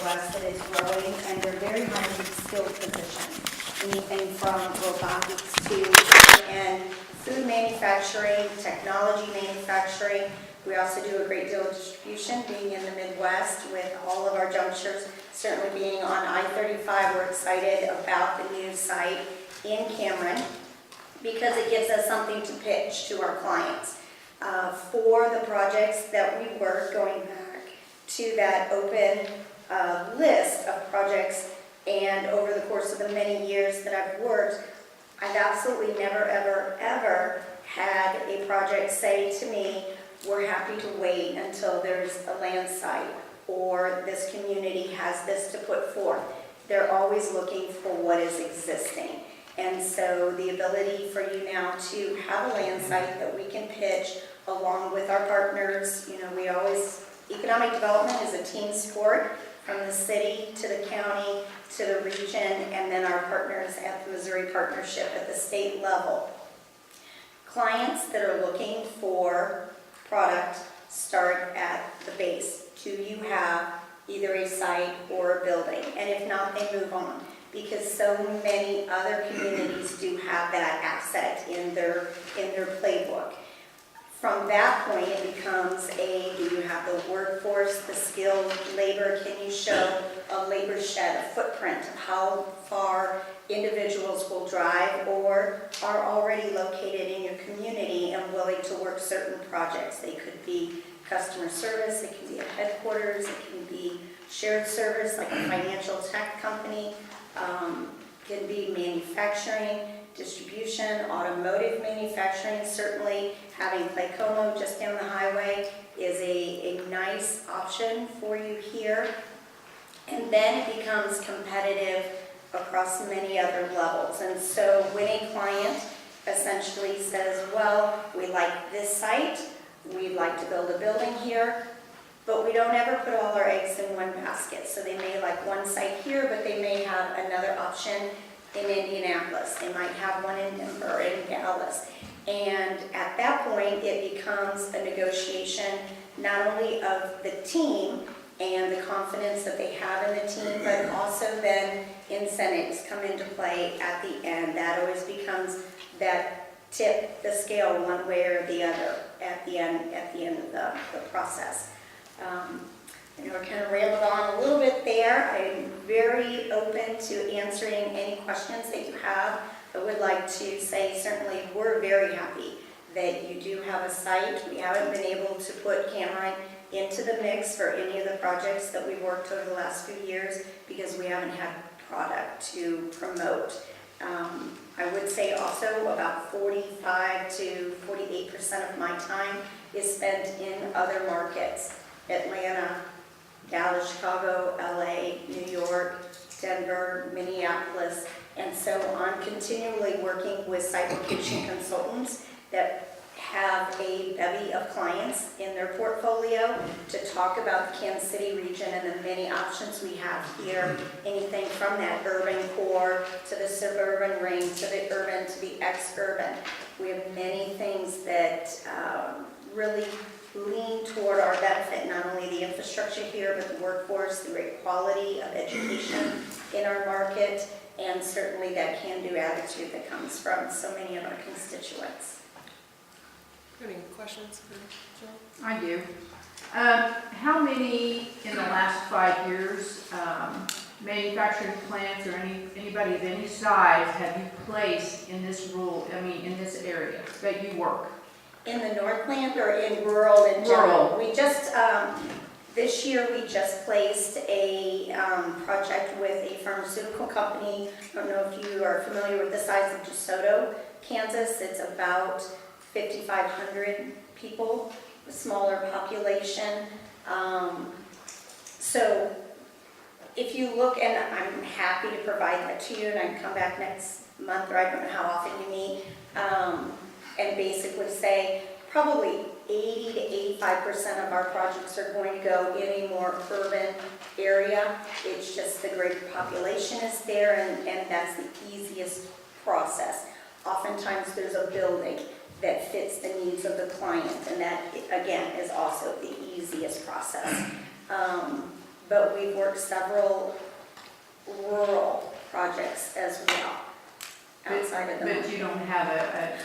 Midwest that is growing, and they're very highly skilled positions. Anything from robotics to and food manufacturing, technology manufacturing. We also do a great deal of distribution, being in the Midwest with all of our junctures. Certainly being on I-35, we're excited about the new site in Cameron because it gives us something to pitch to our clients. For the projects that we work, going back to that open list of projects, and over the course of the many years that I've worked, I've absolutely never, ever, ever had a project say to me, we're happy to wait until there's a land site or this community has this to put forth. They're always looking for what is existing. And so the ability for you now to have a land site that we can pitch along with our partners, we always, economic development is a team sport from the city to the county to the region, and then our partners at the Missouri Partnership at the state level. Clients that are looking for product start at the base. Do you have either a site or a building? And if not, they move on, because so many other communities do have that asset in their playbook. From that point, it becomes do you have the workforce, the skilled labor? Can you show a labor shed, a footprint of how far individuals will drive or are already located in your community and willing to work certain projects? They could be customer service, it can be a headquarters, it can be shared service like a financial tech company, can be manufacturing, distribution, automotive manufacturing. Certainly having Claycomo just down the highway is a nice option for you here. And then it becomes competitive across many other levels. And so when a client essentially says, well, we like this site, we'd like to build a building here, but we don't ever put all our eggs in one basket. So they may like one site here, but they may have another option in Indianapolis. They might have one in Denver, in Dallas. And at that point, it becomes a negotiation not only of the team and the confidence that they have in the team, but also then incentives come into play at the end. That always becomes that tip the scale one way or the other at the end of the process. I know I kind of rambled on a little bit there. I'm very open to answering any questions that you have. I would like to say certainly we're very happy that you do have a site. We haven't been able to put Cameron into the mix for any of the projects that we've worked over the last few years because we haven't had product to promote. I would say also about 45 to 48% of my time is spent in other markets: Atlanta, Dallas, Chicago, LA, New York, Denver, Minneapolis. And so I'm continually working with site location consultants that have a bevy of clients in their portfolio to talk about the Kansas City region and the many options we have here. Anything from that urban core to the suburban ring to the urban to the ex-urban. We have many things that really lean toward our benefit, not only the infrastructure here, but the workforce, the great quality of education in our market, and certainly that can-do attitude that comes from so many of our constituents. Any questions for Jill? I do. How many in the last 5 years manufacturing plants or anybody of any size have you placed in this in this area that you work? In the Northland or in rural in general? Rural. We just, this year we just placed a project with a pharmaceutical company. I don't know if you are familiar with the size of DeSoto, Kansas. It's about 5,500 people, a smaller population. So if you look, and I'm happy to provide that to you, and I can come back next month, or I don't know how often you meet, and basically say probably 80 to 85% of our projects are going to go in a more urban area. It's just the greater population is there, and that's the easiest process. Oftentimes there's a building that fits the needs of the client, and that, again, is also the easiest process. but we've worked several rural projects as well, outside of the. But you don't have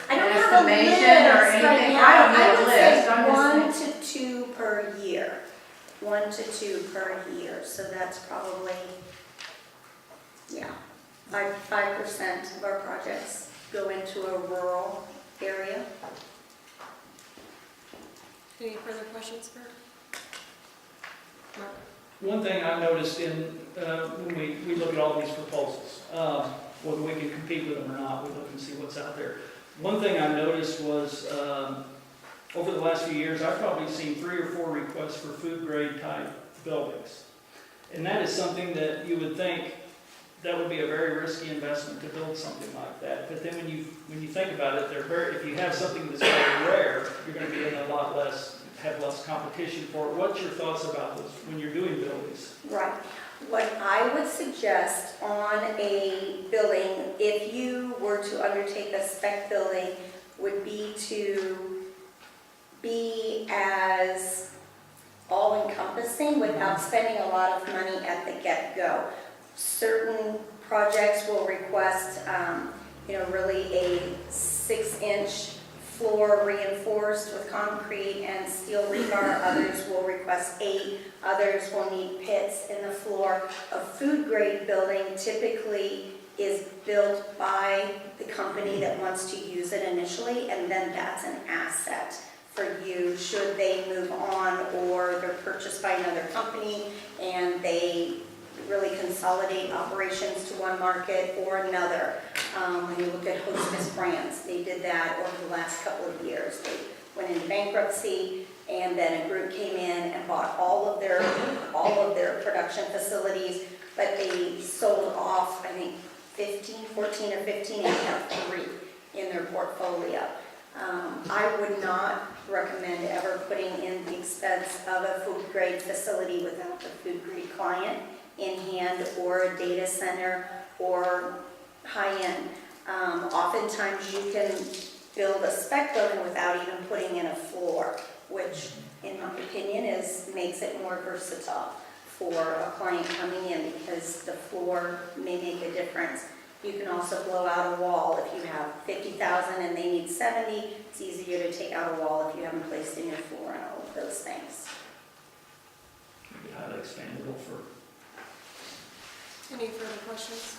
I don't an have a estimation or list right anything? now. I don't need a would list, say I'm just. 1 to 2 per year. 1 to 2 per year, so that's probably, yeah, 5% of our projects go into a rural area. Any further questions, Kurt? Mark? One thing I noticed when we look at all these proposals, whether we can compete with them or not, we look and see what's out there. One thing I noticed was, over the last few years, I've probably seen 3 or 4 requests for food grade type buildings. And that is something that you would think that would be a very risky investment to build something like that. But then when you think about it, if you have something that's very rare, you're going to be in have less competition for it. What's your thoughts about those when you're doing buildings? Right. What I would suggest on a building, if you were to undertake a spec building, would be to be as all-encompassing without spending a lot of money at the get-go. Certain projects will request, really a 6-inch floor reinforced with concrete and steel rebar. Others will request 8. Others will need pits in the floor. A food-grade building typically is built by the company that wants to use it initially, and then that's an asset for you should they move on or they're purchased by another company and they really consolidate operations to one market or another. When you look at Hostess Brands, they did that over the last couple of years. They went into bankruptcy, and then a group came in and bought all of their production facilities, but they sold off, I think, 14 or 15, and have 3 in their portfolio. I would not recommend ever putting in the expense of a food grade facility without the food grade client in hand, or a data center, or high-end. Oftentimes you can build a spec building without even putting in a floor, which in my opinion makes it more versatile for a client coming in, because the floor may make a difference. You can also blow out a wall. If you have 50,000 and they need 70, it's easier to take out a wall if you haven't placed in your floor and all of those things. Maybe highly expandable for. Any further questions?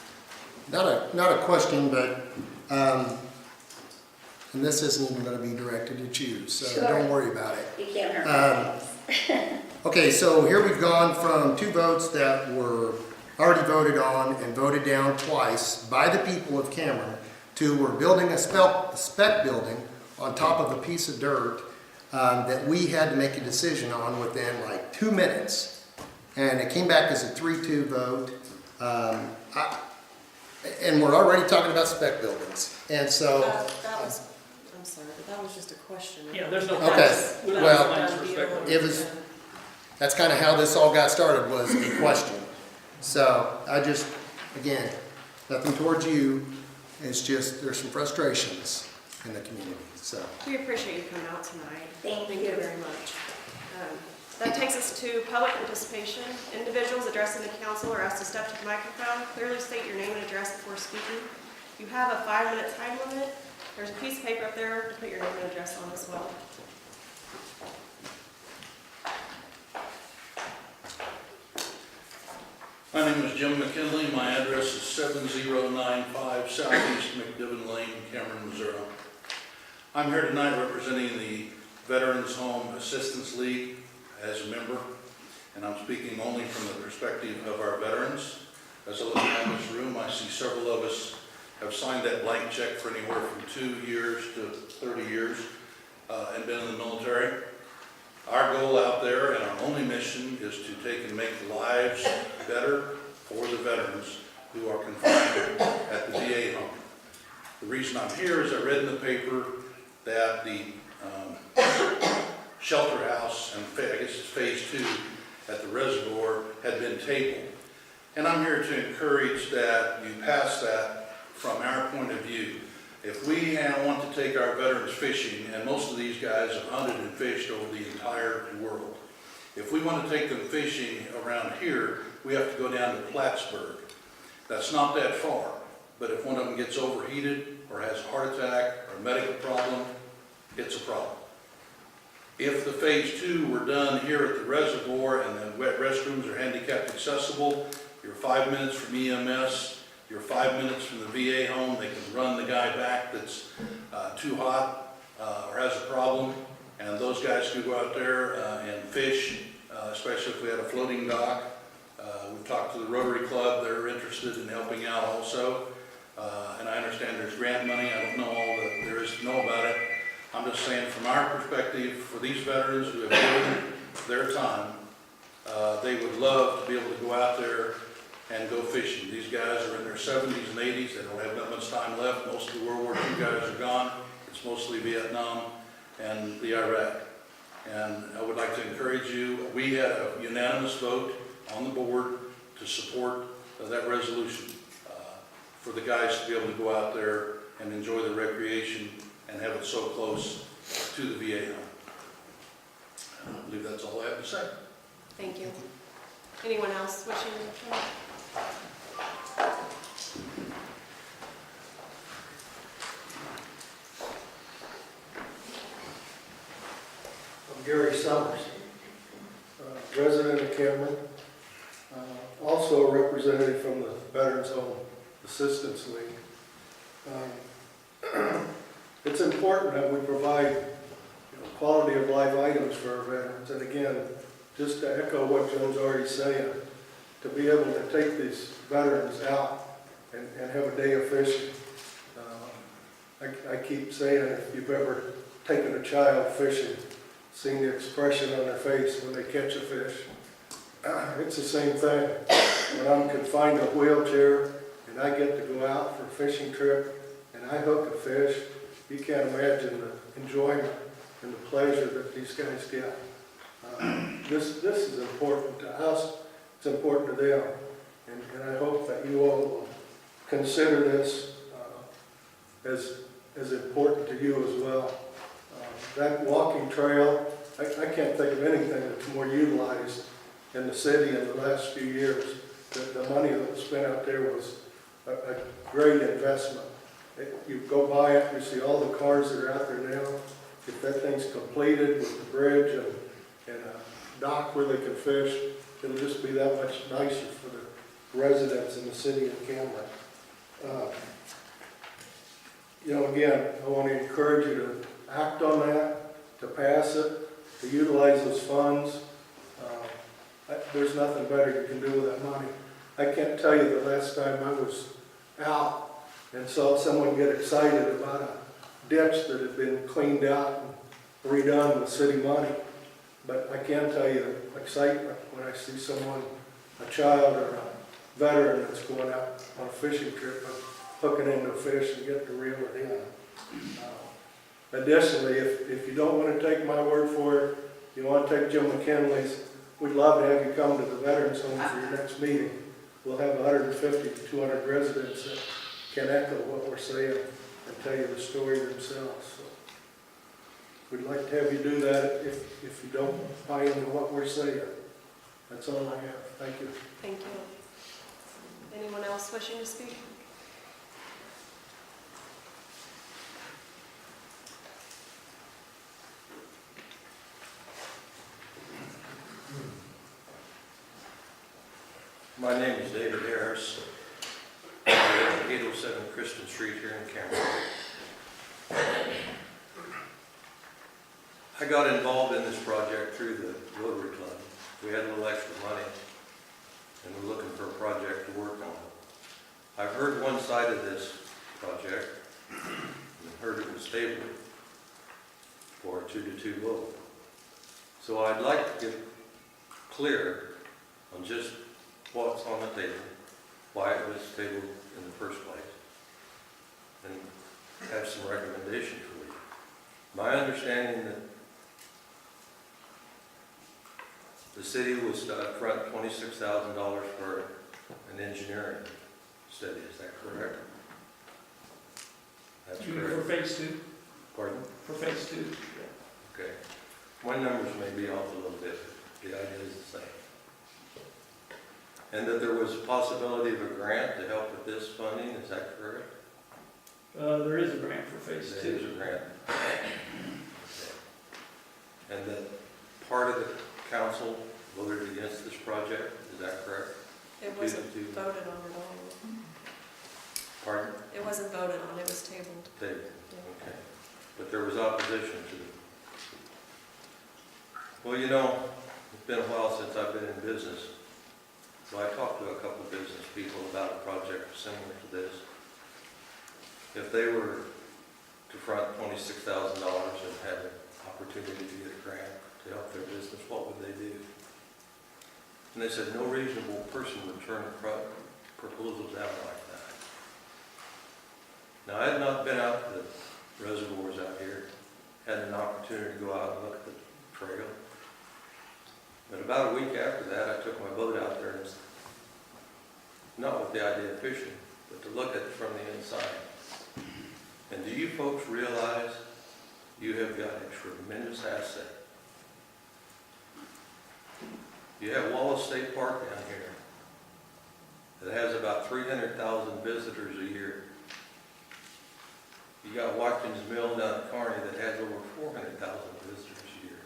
Not a question, but, and this isn't even going to be directed at you, so Sure. don't worry about it. You can't hurt me. Okay, so here we've gone from 2 votes that were already voted on and voted down twice by the people of Cameron to we're building a spec building on top of a piece of dirt that we had to make a decision on within like 2 minutes. And it came back as a 3-2 vote. And we're already talking about spec buildings. And so, I'm sorry, but that was just a question. Yeah, there's no. Okay, we don't well, have plans for speculative. that's kind of how this all got started, was a question. So I just, again, nothing towards you. It's just there's some frustrations in the community. So We appreciate you coming out tonight. Thank you you. very much. That takes us to public participation. Individuals addressing the council are asked to step to the microphone, clearly state your name and address before speaking. You have a 5-minute time limit. There's a piece of paper up there to put your name and address on as well. My name is Jim McKinley. My address is 7095 Southeast McDivitt Lane, Cameron, Missouri. I'm here tonight representing the Veterans Home Assistance League as a member, and I'm speaking only from the perspective of our veterans. As I look around this room, I see several of us have signed that blank check for anywhere from 2 years to 30 years and been in the military. Our goal out there and our only mission is to take and make lives better for the veterans who are confined at the VA home. The reason I'm here is I read in the paper that the shelter house, and I guess it's phase 2 at the reservoir, had been tabled. And I'm here to encourage that you pass that from our point of view. If we want to take our veterans fishing, and most of these guys have hunted and fished over the entire world, If we want to take them fishing around here, we have to go down to Plattsburgh. That's not that far, but if one of them gets overheated or has a heart attack or a medical problem, it's a problem. If the phase 2 were done here at the reservoir and the wet restrooms are handicapped accessible, you're 5 minutes from EMS, you're 5 minutes from the VA home, they can run the guy back that's too hot or has a problem, and those guys can go out there and fish, especially if we had a floating dock. We've talked to the Rotary Club, they're interested in helping out also, and I understand there's grant money, I don't know all that there is to know about it. I'm just saying from our perspective, for these veterans who have given their time, they would love to be able to go out there and go fishing. These guys are in their 70s and 80s, they don't have that much time left. Most of the World War II guys are gone. It's mostly Vietnam and the Iraq. And I would like to encourage you, we had a unanimous vote on the board to support that resolution for the guys to be able to go out there and enjoy the recreation and have it so close to the VA home. I believe that's all I have to say. Thank you. Anyone else wishing to come? I'm Gary Summers, resident of Cameron, also a representative from the Veterans Home Assistance League. It's important that we provide quality of life items for our veterans. And again, just to echo what Joe's already saying, to be able to take these veterans out and have a day of fishing. I keep saying, if you've ever taken a child fishing, seen the expression on their face when they catch a fish, it's the same thing. When I'm confined to a wheelchair and I get to go out for a fishing trip and I hook a fish, you can't imagine the enjoyment and the pleasure that these guys get. This is important to us, it's important to them, and I hope that you all will consider this as important to you as well. That walking trail, I can't think of anything that's more utilized in the city in the last few years. The money that was spent out there was a great investment. You go by it, you see all the cars that are out there now. If that thing's completed with the bridge and a dock where they can fish, it'll just be that much nicer for the residents in the city of Cameron. Again, I want to encourage you to act on that, to pass it, to utilize those funds. There's nothing better you can do with that money. I can't tell you the last time I was out and saw someone get excited about a ditch that had been cleaned out and redone with city money. But I can tell you the excitement when I see someone, a child or a veteran that's going out on a fishing trip, hooking into a fish and getting to reel it in. Additionally, if you don't want to take my word for it, you want to take Jim McKinley's, we'd love to have you come to the Veterans Home for your next meeting. We'll have 150 to 200 residents that can echo what we're saying and tell you the story themselves. So we'd like to have you do that if you don't buy into what we're saying. That's all I have. Thank you. Thank you. Anyone else wishing to speak? My name is David Harris. I live at 807 Kristen Street here in Cameron. I got involved in this project through the Rotary Club. We had a little extra money and we're looking for a project to work on. I've heard one side of this project and heard it was tabled for a 2-2 vote. So I'd like to get clear on just what's on the table, why it was tabled in the first place, and have some recommendations for you. My understanding that the city was up front $26,000 for an engineering study, is that correct? That's For correct. phase 2? Pardon? For phase 2. Okay. My numbers may be off a little bit. The idea And that there was a possibility of a grant to help with this funding, is that correct? There is a grant for phase There two. is a grant. And that part of the council voted against this project, is that correct? It wasn't Two- voted on at all. Pardon? It wasn't voted on, it was tabled. Table, okay. But there was opposition to it. Well, you know, it's been a while since I've been in business. So I talked to a couple of business people about a project similar to this. If they were to front $26,000 and had an opportunity to get a grant to help their business, what would they do? And they said no reasonable person would turn a proposal down like that. Now, I had not been out to the reservoirs out here, had an opportunity to go out and look at the trail. But about a week after that, I took my boat out there, and not with the idea of fishing, but to look at it from the inside. And do you folks realize you have got a tremendous asset? You have Wallace State Park down here that has about 300,000 visitors a year. You got Watkins Mill down at Kearney that has over 400,000 visitors a year.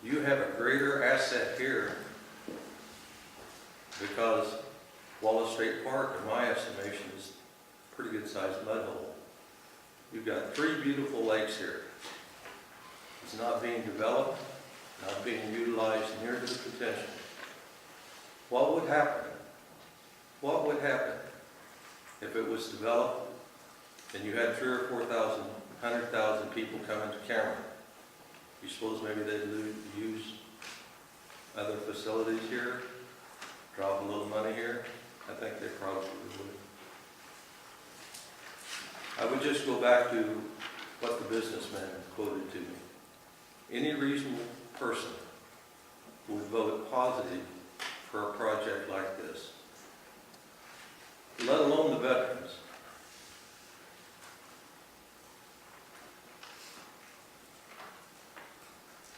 You have a greater asset here because Wallace State Park, in my estimation, is a pretty good sized mud hole. You've got 3 beautiful lakes here. It's not being developed, not being utilized near to the potential. What would happen? What would happen if it was developed and you had 3,000 or 4,000, 100,000 people coming to Cameron? You suppose maybe they'd use other facilities here, drop a little money here? I think they probably would. I would just go back to what the businessman quoted to me. Any reasonable person would vote positive for a project like this, let alone the veterans.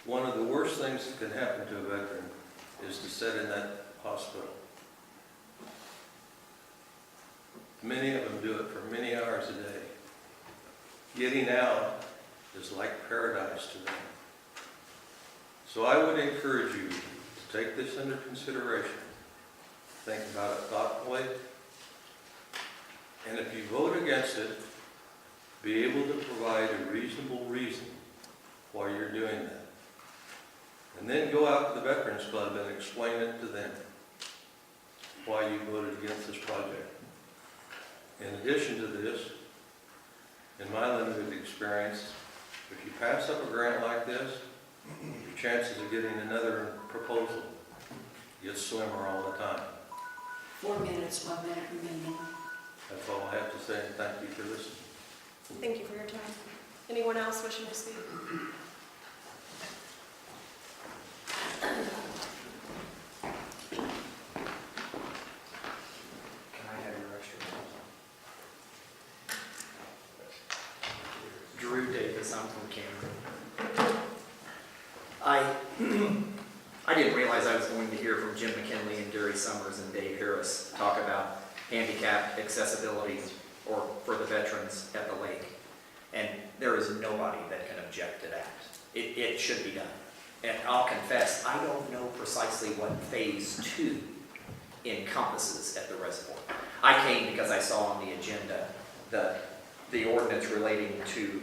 One of the worst things that can happen to a veteran is to sit in that hospital. Many of them do it for many hours a day. Getting out is like paradise to them. So I would encourage you to take this under consideration. Think about it thoughtfully. And if you vote against it, be able to provide a reasonable reason why you're doing that. And then go out to the Veterans Club and explain it to them why you voted against this project. In addition to this, in my limited experience, if you pass up a grant like this, your chances of getting another proposal get slimmer all the time. 4 minutes, 1 minute remaining. That's all I have to say, and thank you for listening. Thank you for your time. Anyone else wishing to speak? Can I have your extra? Drew Davis, I'm from Cameron. I didn't realize I was going to hear from Jim McKinley and Gary Summers and Dave Harris talk about handicap accessibility or for the veterans at the lake. And there is nobody that can object to that. It should be done. And I'll confess, I don't know precisely what phase 2 encompasses at the reservoir. I came because I saw on the agenda the ordinance relating to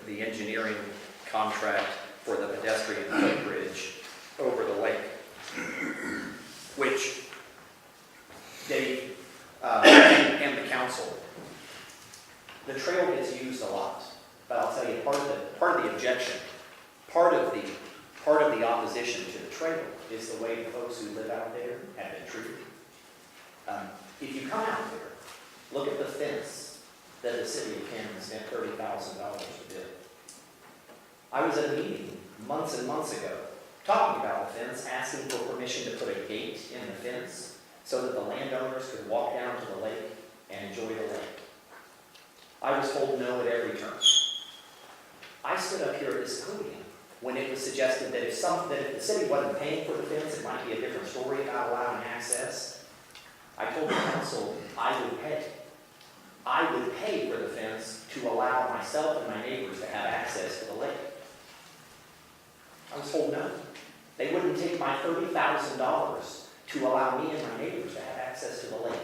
the engineering contract for the pedestrian footbridge over the lake, which Dave and the council, the trail gets used a lot, but I'll tell you part of the objection, part of the opposition to the trail is the way the folks who live out there have been treated. If you come out there, look at the fence that the city of Cameron spent $30,000 to build. I was at a meeting months and months ago talking about the fence, asking for permission to put a gate in the fence so that the landowners could walk down to the lake and enjoy the lake. I was told no at every turn. I stood up here at this podium when it was suggested that if the city wasn't paying for the fence, it might be a different story about allowing access. I told the council I would pay. I would pay for the fence to allow myself and my neighbors to have access to the lake. I was told no. They wouldn't take my $30,000 to allow me and my neighbors to have access to the lake.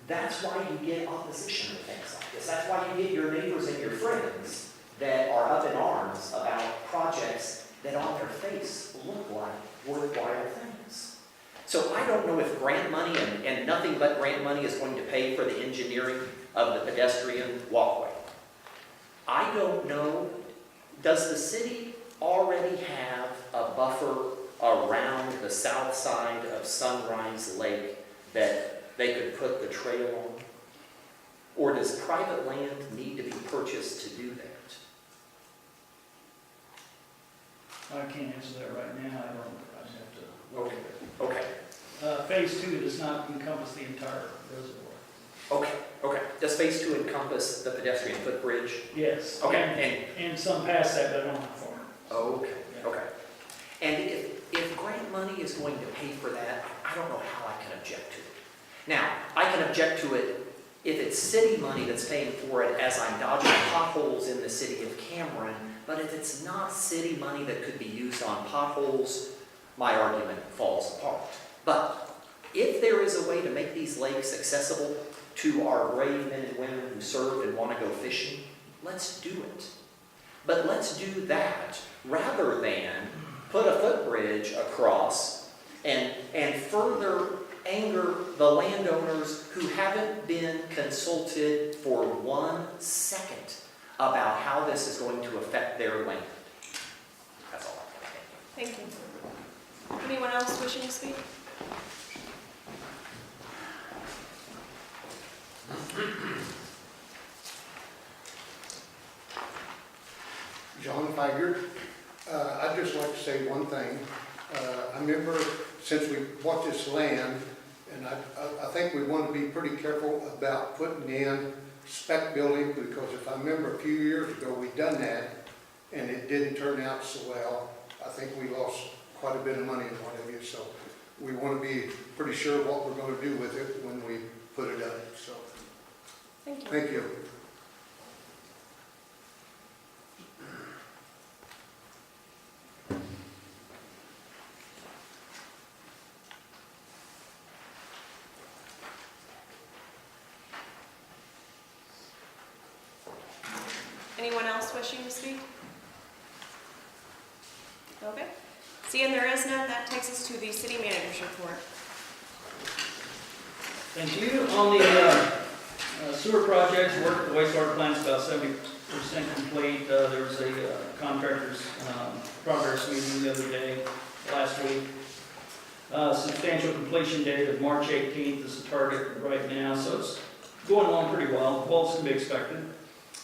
That's why you get opposition to things like this. That's why you get your neighbors and your friends that are up in arms about projects that on their face look like worthwhile things. So I don't know if grant money and nothing but grant money is going to pay for the engineering of the pedestrian walkway. I don't know, does the city already have a buffer around the south side of Sunrise Lake that they could put the trail on? Or does private land need to be purchased to do that? I can't answer that right now, I don't, I'd have to look at it. Okay, Phase 2 does not encompass the entire reservoir. okay. Does phase 2 encompass the pedestrian footbridge? Yes. Okay, And some past that, but I don't know how far. Okay. And if grant money is going to pay for that, I don't know how I can object to it. Now, I can object to it if it's city money that's paying for it as I'm dodging potholes in the city of Cameron, but if it's not city money that could be used on potholes, my argument falls apart. But if there is a way to make these lakes accessible to our brave men and women who serve and want to go fishing, let's do it. But let's do that rather than put a footbridge across and further anger the landowners who haven't been consulted for 1 second about how this is going to affect their land. That's all I have. Thank you. Anyone else wishing to speak? John Figert. I'd just like to say one thing. I remember since we bought this land, and I think we want to be pretty careful about putting in spec building, because if I remember a few years ago, we done that, and it didn't turn out so well. I think we lost quite a bit of money and what have you, so we want to be pretty sure what we're going to do with it when we put it up, so. Thank you. Thank you. Anyone else wishing to speak? Okay. Seeing there is none, that takes us to the city manager's report. Thank you. On the sewer projects, work at the wastewater plant is about 70% complete. There was a contractor's progress meeting the other day, last week. Substantial completion date of March 18th is the target right now, so it's going along pretty well. Bolts can be expected.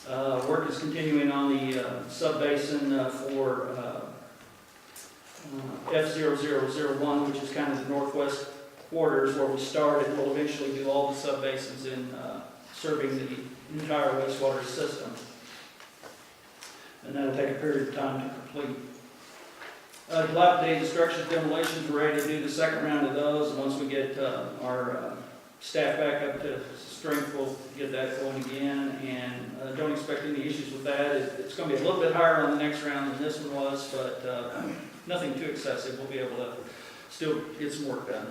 Work is continuing on the sub-basin for F0001, which is kind of the northwest quarters where we started. We'll eventually do all the sub-basins in serving the entire wastewater system. And that'll take a period of time to complete. Dilapidated structures demolitions, we're ready to do the second round of those. And once we get our staff back up to strength, we'll get that going again. And don't expect any issues with that. It's going to be a little bit higher on the next round than this one was, but nothing too excessive. We'll be able to still get some work done.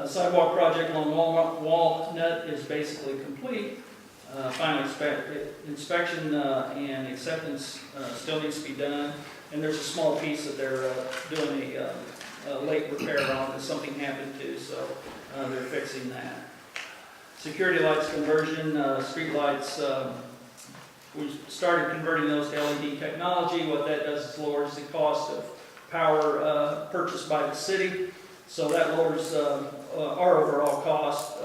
Sidewalk project along Walnut is basically complete. Final inspection and acceptance still needs to be done. And there's a small piece that they're doing a late repair on that something happened to, so they're fixing that. Security lights conversion, street lights, we started converting those to LED technology. What that does is lowers the cost of power purchased by the city. So that lowers our overall cost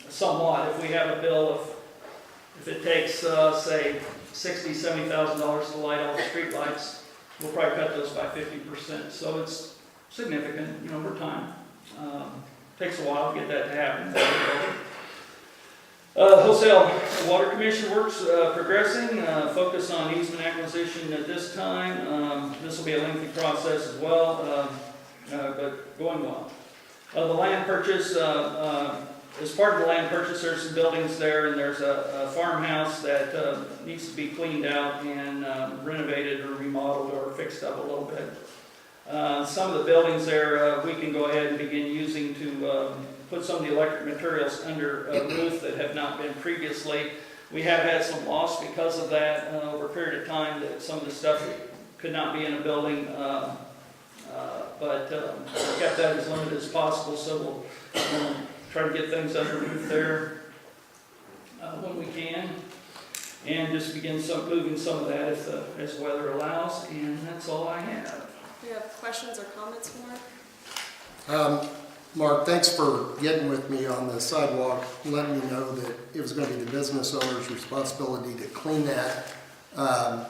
somewhat. If we have a bill of, if it takes, say, $60,000, $70,000 to light all the street lights, we'll probably cut those by 50%. So it's significant, over time. Takes a while to get that to happen. Wholesale Water Commission works progressing, focus on easement acquisition at this time. This will be a lengthy process as well, but going well. The land purchase, as part of the land purchase, there's some buildings there, and there's a farmhouse that needs to be cleaned out and renovated or remodeled or fixed up a little bit. Some of the buildings there, we can go ahead and begin using to put some of the electric materials under a roof that have not been previously. We have had some loss because of that over a period of time, that some of the stuff could not be in a building, but kept that as limited as possible, so we'll try to get things under roof there when we can, and just begin moving some of that as weather allows, and that's all I have. Do you have questions or comments, Mark? Mark, thanks for getting with me on the sidewalk, letting me know that it was going to be the business owner's responsibility to clean that. Have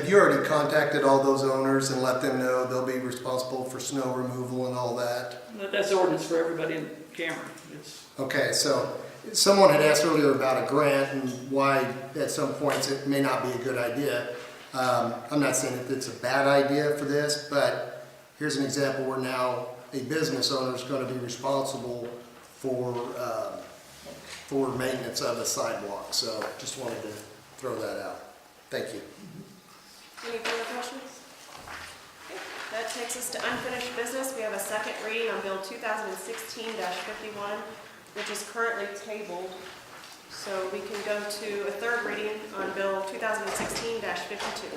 you already contacted all those owners and let them know they'll be responsible for snow removal and all that? That's ordinance for everybody in Cameron. Okay, so someone had asked earlier about a grant and why at some points it may not be a good idea. I'm not saying that it's a bad idea for this, but here's an example where now a business owner is going to be responsible for maintenance of a sidewalk. So just wanted to throw that out. Thank you. Any further questions? Okay. That takes us to unfinished business. We have a second reading on Bill 2016-51, which is currently tabled. So we can go to a third reading on Bill 2016-52.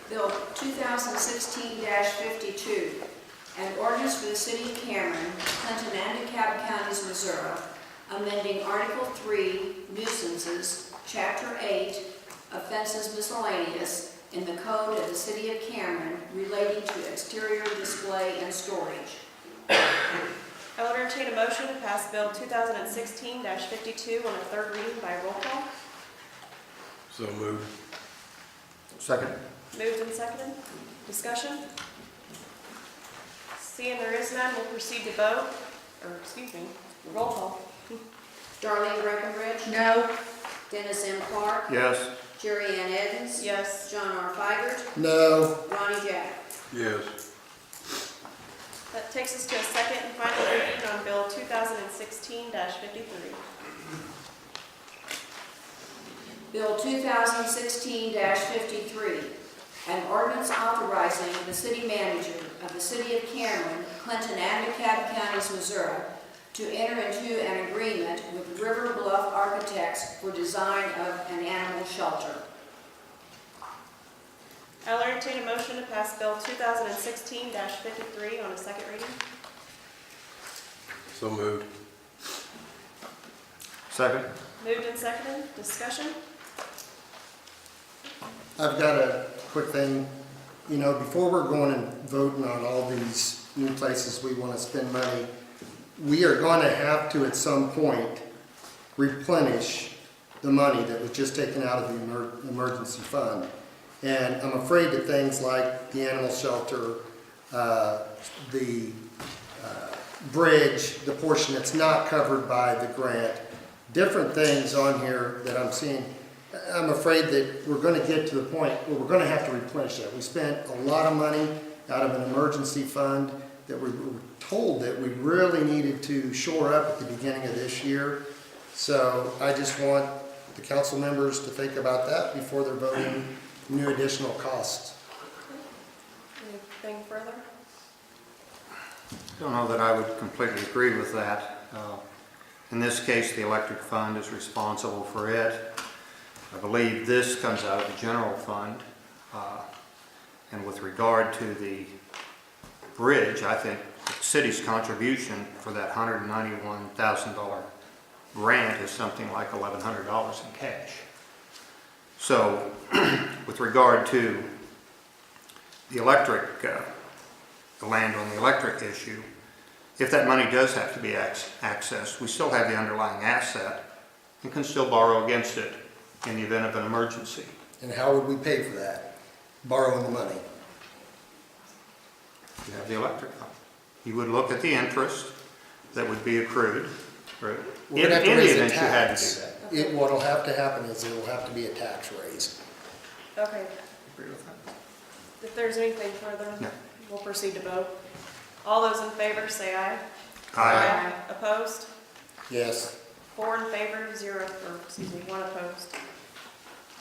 Bill 2016-52, an ordinance for the city of Cameron, Clinton, and DeKalb Counties, Missouri, amending Article 3, nuisances, Chapter 8, offenses miscellaneous, in the code of the city of Cameron relating to exterior display and storage. I will entertain a motion to pass Bill 2016-52 on a third reading by roll call. So moved. Second. Moved and seconded. Discussion? Seeing there is none, we'll proceed to vote, roll call. Darlene Breckenridge. No. Dennis M. Clark. Yes. Jerry Ann Evans. Yes. John R. Figert. No. Ronnie Jack. Yes. That takes us to a second and final reading on Bill 2016-53. Bill 2016-53, an ordinance authorizing the city manager of the city of Cameron, Clinton, and DeKalb Counties, Missouri, to enter into an agreement with River Bluff Architects for design of an animal shelter. I'll entertain a motion to pass Bill 2016-53 on a second reading. So moved. Second. Moved and seconded. Discussion? I've got a quick thing. You know, before we're going and voting on all these new places we want to spend money, we are going to have to, at some point, replenish the money that was just taken out of the emergency fund. And I'm afraid that things like the animal shelter, the bridge, the portion that's not covered by the grant, different things on here that I'm seeing, I'm afraid that we're going to get to the point where we're going to have to replenish that. We spent a lot of money out of an emergency fund that we were told that we really needed to shore up at the beginning of this year. So I just want the council members to think about that before they're voting new additional costs. Anything further? I don't know that I would completely agree with that. In this case, the electric fund is responsible for it. I believe this comes out of the general fund. And with regard to the bridge, I think the city's contribution for that $191,000 grant is something like $1,100 in cash. So with regard to the electric, the land on the electric issue, if that money does have to be accessed, we still have the underlying asset and can still borrow against it in the event of an emergency. And how would we pay for that? Borrowing the money. You have the electric fund. You would look at the interest that would be accrued For- We're gonna have to in the raise the event you had to tax. do that. What'll have to happen is it'll have to be a tax raise. Okay, Agree with that? if there's anything further, No. we'll proceed to vote. All those in favor, say aye. Aye. Opposed? Yes. 4 in favor, 0, or excuse me, 1 opposed.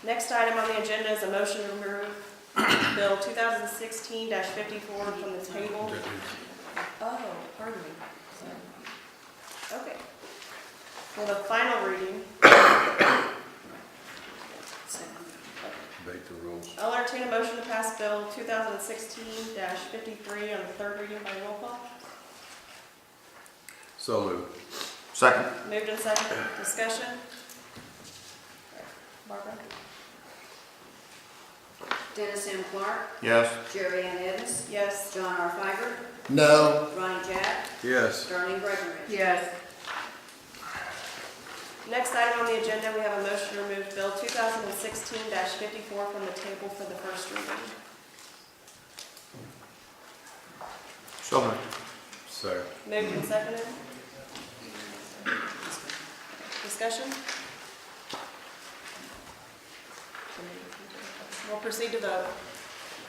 Next item on the agenda is a motion to remove Bill 2016-54 from the table. Oh, pardon me. Sorry. Okay. For the final reading, Break the rules. I'll entertain a motion to pass Bill 2016-53 on the third reading by roll call. So moved. Second? Moved and seconded. Discussion? Barbara? Dennis M. Clark, Yes. Jerry Ann Evans, Yes. John R. Feiger, No. Ronnie Jack, Yes. Darlene Breckenridge. Yes. Next item on the agenda, we have a motion to remove Bill 2016-54 from the table for the first reading. So moved. Second. Moved and seconded. Discussion? We'll proceed to vote.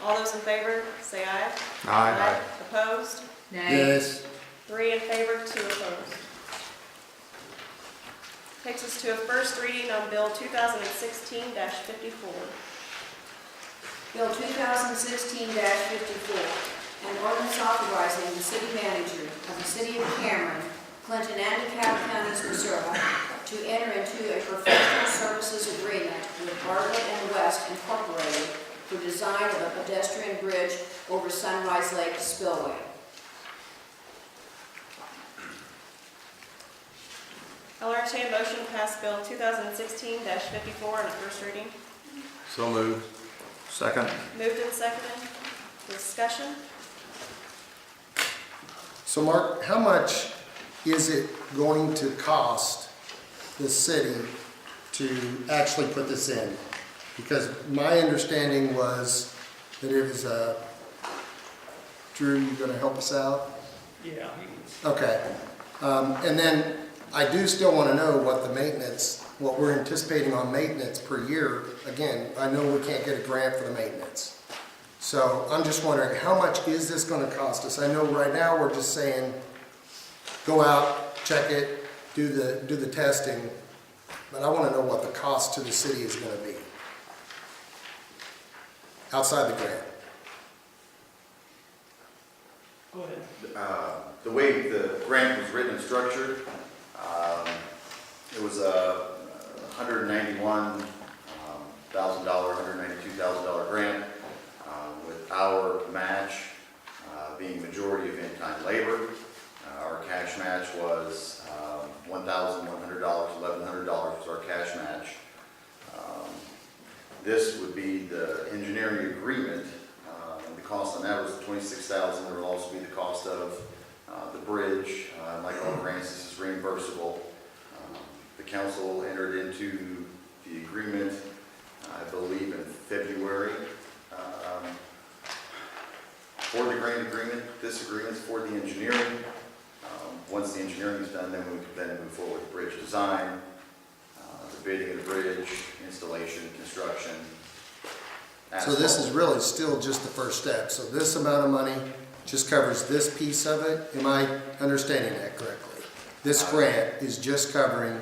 All those in favor, say aye. Aye. Opposed? Nay. Yes. 3 in favor, 2 opposed. Takes us to a first reading on Bill 2016-54. Bill 2016-54, an ordinance authorizing the city manager of the city of Cameron, Clinton, and DeKalb Counties, Missouri, to enter into a professional services agreement with Bartlett and West Incorporated for design of a pedestrian bridge over Sunrise Lake Spillway. I'll entertain a motion to pass Bill 2016-54 on a first reading. So moved. Second? Moved and seconded. Discussion? So Mark, how much is it going to cost the city to actually put this in? Because my understanding was that it was Drew, you gonna help us out? Yeah. Okay. And then I do still want to know what the maintenance, what we're anticipating on maintenance per year. Again, I know we can't get a grant for the maintenance. So I'm just wondering, how much is this going to cost us? I know right now we're just saying, go out, check it, do the testing, but I want to know what the cost to the city is going to be outside the grant. Go ahead. The way the grant was written and structured, it was a $191,000, $192,000 grant, with our match being majority of in-kind labor. Our cash match was $1,100, $1,100 was our cash match. This would be the engineering agreement. The cost on that was $26,000. There will also be the cost of the bridge. Like all grants, this is reimbursable. The council entered into the agreement, I believe, in February. For the grant agreement, this agreement is for the engineering. Once the engineering is done, then we can then move forward with bridge design, the bidding of the bridge, installation, construction. So this is asphalt. really still just the first step. So this amount of money just covers this piece of it. Am I understanding that correctly? This grant is just covering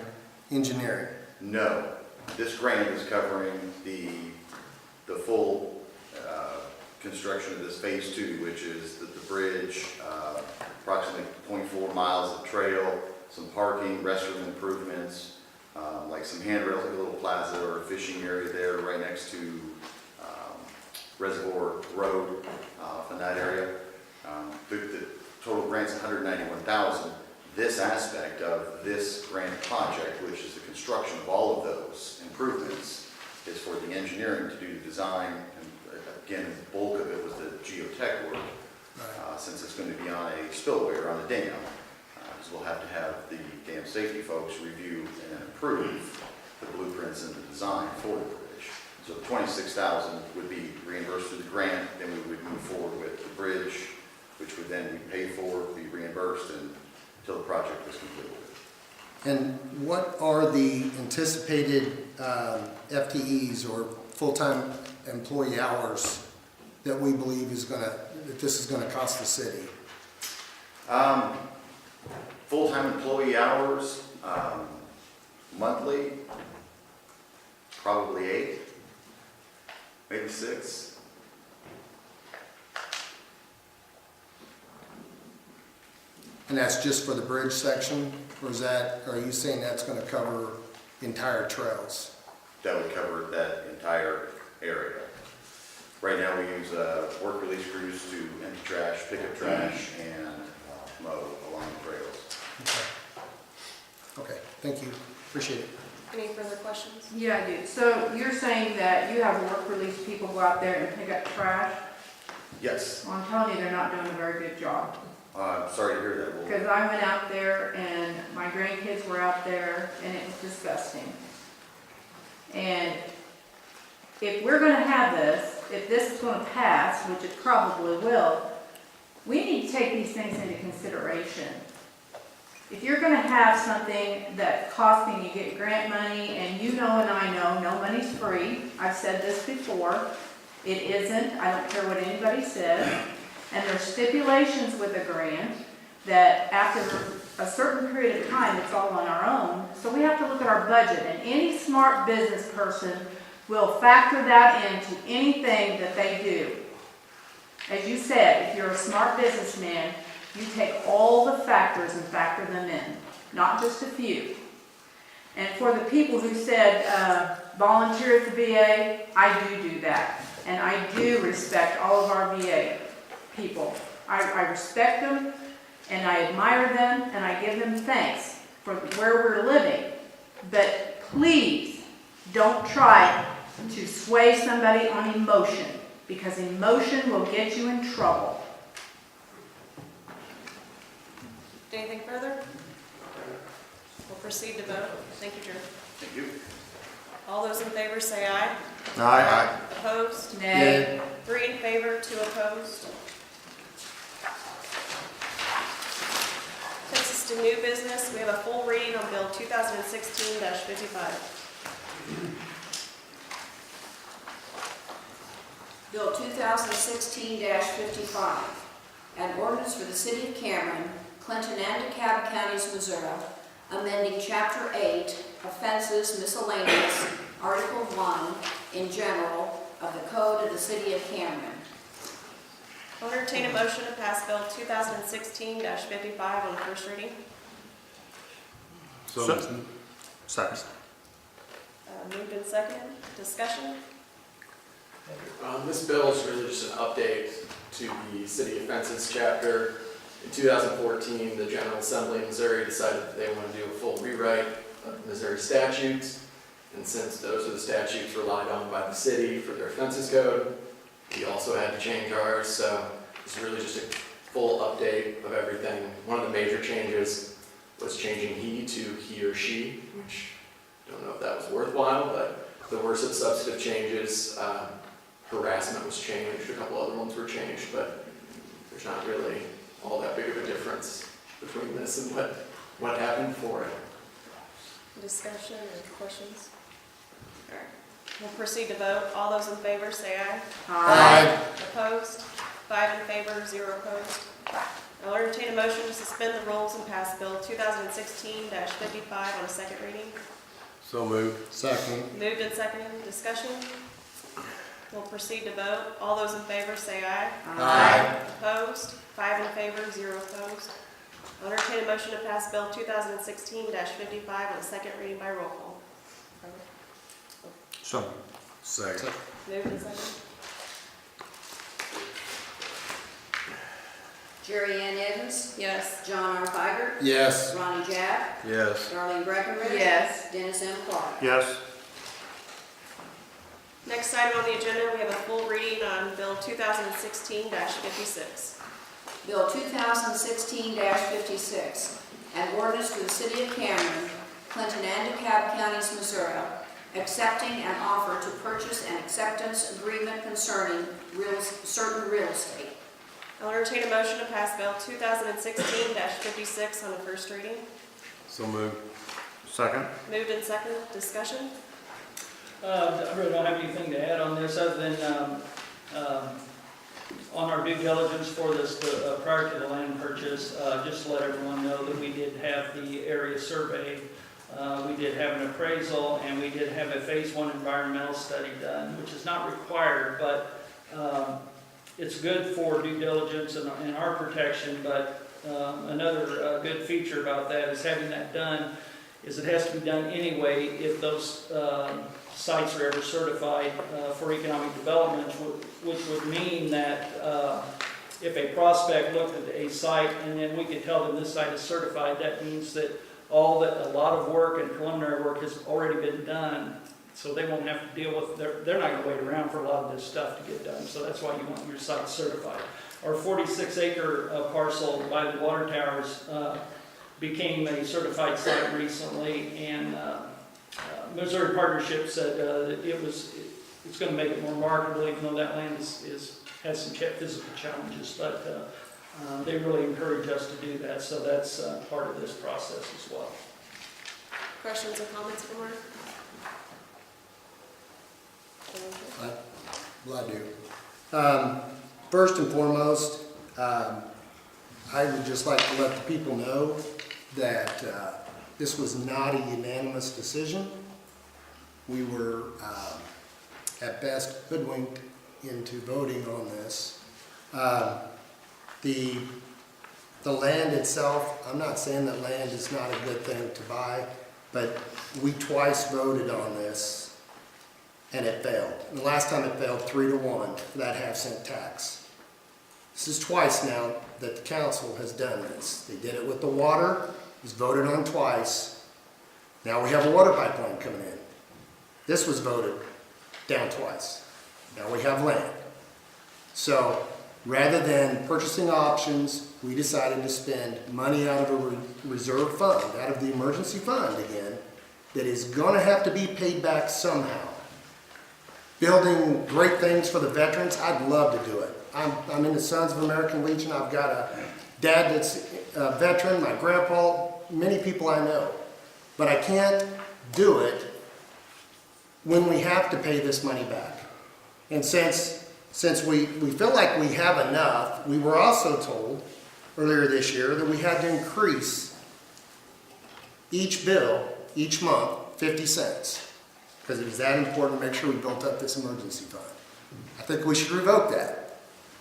engineering. No, this grant is covering the full construction of this phase 2, which is the bridge, approximately 0.4 miles of trail, some parking, restroom improvements, like some handrails, like a little plaza or a fishing area there right next to Reservoir Road in that area. The total grant's $191,000. This aspect of this grant project, which is the construction of all of those improvements, is for the engineering to do the design, and again, the bulk of it was the geotech work, since it's going to be on a spillway or on a dam, because we'll have to have the dam safety folks review and approve the blueprints and the design for the bridge. So the $26,000 would be reimbursed through the grant, then we would move forward with the bridge, which would then be paid for, be reimbursed, and until the project was completed. And what are the anticipated FTEs or full-time employee hours that we believe that this is gonna cost the city? Full-time employee hours, monthly, probably 8, maybe 6. And that's just for the bridge section? Or are you saying that's gonna cover entire trails? That would cover that entire area. Right now, we use work release crews to empty trash, pick up trash, and mow along the trails. Okay, thank you, appreciate it. Any further questions? Yeah, I do. So you're saying that you have work release people go out there and pick up trash? Yes, Well, I'm telling you, they're not doing a very good job. I'm sorry to hear that. We'll- Because I went out there and my grandkids were out there and it was disgusting. And if we're gonna have this, if this is gonna pass, which it probably will, we need to take these things into consideration. If you're gonna have something that costing, you get grant money, and you know and I know, no money's free. I've said this before. It isn't. I don't care what anybody says. And there's stipulations with a grant that after a certain period of time, it's all on our own. So we have to look at our budget, and any smart business person will factor that into anything that they do. As you said, if you're a smart businessman, you take all the factors and factor them in, not just a few. And for the people who said volunteer at the VA, I do that. And I do respect all of our VA people. I respect them, and I admire them, and I give them thanks for where we're living. But please, don't try to sway somebody on emotion, because emotion will get you in trouble. Anything further? We'll proceed to vote. Thank you, Drew. Thank you. All those in favor say aye. Aye. Opposed? Nay. 3 in favor, 2 opposed. Takes us to new business. We have a full reading on Bill 2016-55. Bill 2016-55, an ordinance for the City of Cameron, Clinton, and DeKalb Counties, Missouri, amending Chapter 8, Offenses Miscellaneous, Article 1, in general, of the Code of the City of Cameron. I'll entertain a motion to pass Bill 2016-55 on first reading. Second. Moved in second. Discussion? This bill is really just an update to the city offenses chapter. In 2014, the General Assembly in Missouri decided that they want to do a full rewrite of Missouri statutes. And since those are the statutes relied on by the city for their offenses code, we also had to change ours. So it's really just a full update of everything. One of the major changes was changing he to he or she, which I don't know if that was worthwhile, but there were some substantive changes. Harassment was changed, a couple other ones were changed, but there's not really all that big of a difference between this and what happened for it. Discussion or questions? All right. We'll proceed to vote. All those in favor say aye. Aye. Opposed? 5 in favor, 0 opposed. I'll entertain a motion to suspend the rules and pass Bill 2016-55 on a second reading. So moved. Second. Moved and seconded. Discussion? We'll proceed to vote. All those in favor say aye. Aye. Opposed? 5 in favor, 0 opposed. I'll entertain a motion to pass Bill 2016-55 on a second reading by roll call. So. Second. Moved and seconded. Jerry Ann Evans, Yes. John R. Biger, Yes. Ronnie Jack, Yes. Darlene Breckenridge. Yes. Dennis M. Clark. Yes. Next item on the agenda, we have a full reading on Bill 2016-56. Bill 2016-56, an ordinance for the City of Cameron, Clinton, and DeKalb Counties, Missouri, accepting an offer to purchase an acceptance agreement concerning certain real estate. I'll entertain a motion to pass Bill 2016-56 on the first reading. So moved. Second? Moved and seconded, discussion? I really don't have anything to add on this other than, on our due diligence for this, prior to the land purchase, just to let everyone know that we did have the area survey, we did have an appraisal, and we did have a phase 1 environmental study done, which is not required, but it's good for due diligence and our protection, but another good feature about that is having that done is it has to be done anyway if those sites are ever certified for economic development, which would mean that if a prospect looked at a site and then we could tell them this site is certified, that means that a lot of work and preliminary work has already been done, so they won't have to deal with, they're not going to wait around for a lot of this stuff to get done, so that's why you want your site certified. Our 46-acre parcel by the water towers became a certified site recently, and Missouri Partnership said that it's going to make it more marketable, even though that land has some physical challenges, but they really encourage us to do that, so that's part of this process as well. Questions or comments from Mark? Well, I do. First and foremost, I would just like to let the people know that this was not a unanimous decision. We were, at best, hoodwinked into voting on this. The land itself, I'm not saying that land is not a good thing to buy, but we twice voted on this and it failed. And the last time it failed 3-1 for that half-cent tax. This is twice now that the council has done this. They did it with the water, it was voted on twice. Now we have a water pipeline coming in. This was voted down twice. Now we have land. So rather than purchasing options, we decided to spend money out of a reserve fund, out of the emergency fund again, that is going to have to be paid back somehow. Building great things for the veterans, I'd love to do it. I'm in the Sons of American Legion. I've got a dad that's a veteran, my grandpa, many people I know. But I can't do it when we have to pay this money back. And since we feel like we have enough, we were also told earlier this year that we had to increase each bill, each month, 50 cents. Because it was that important to make sure we built up this emergency fund. I think we should revoke that.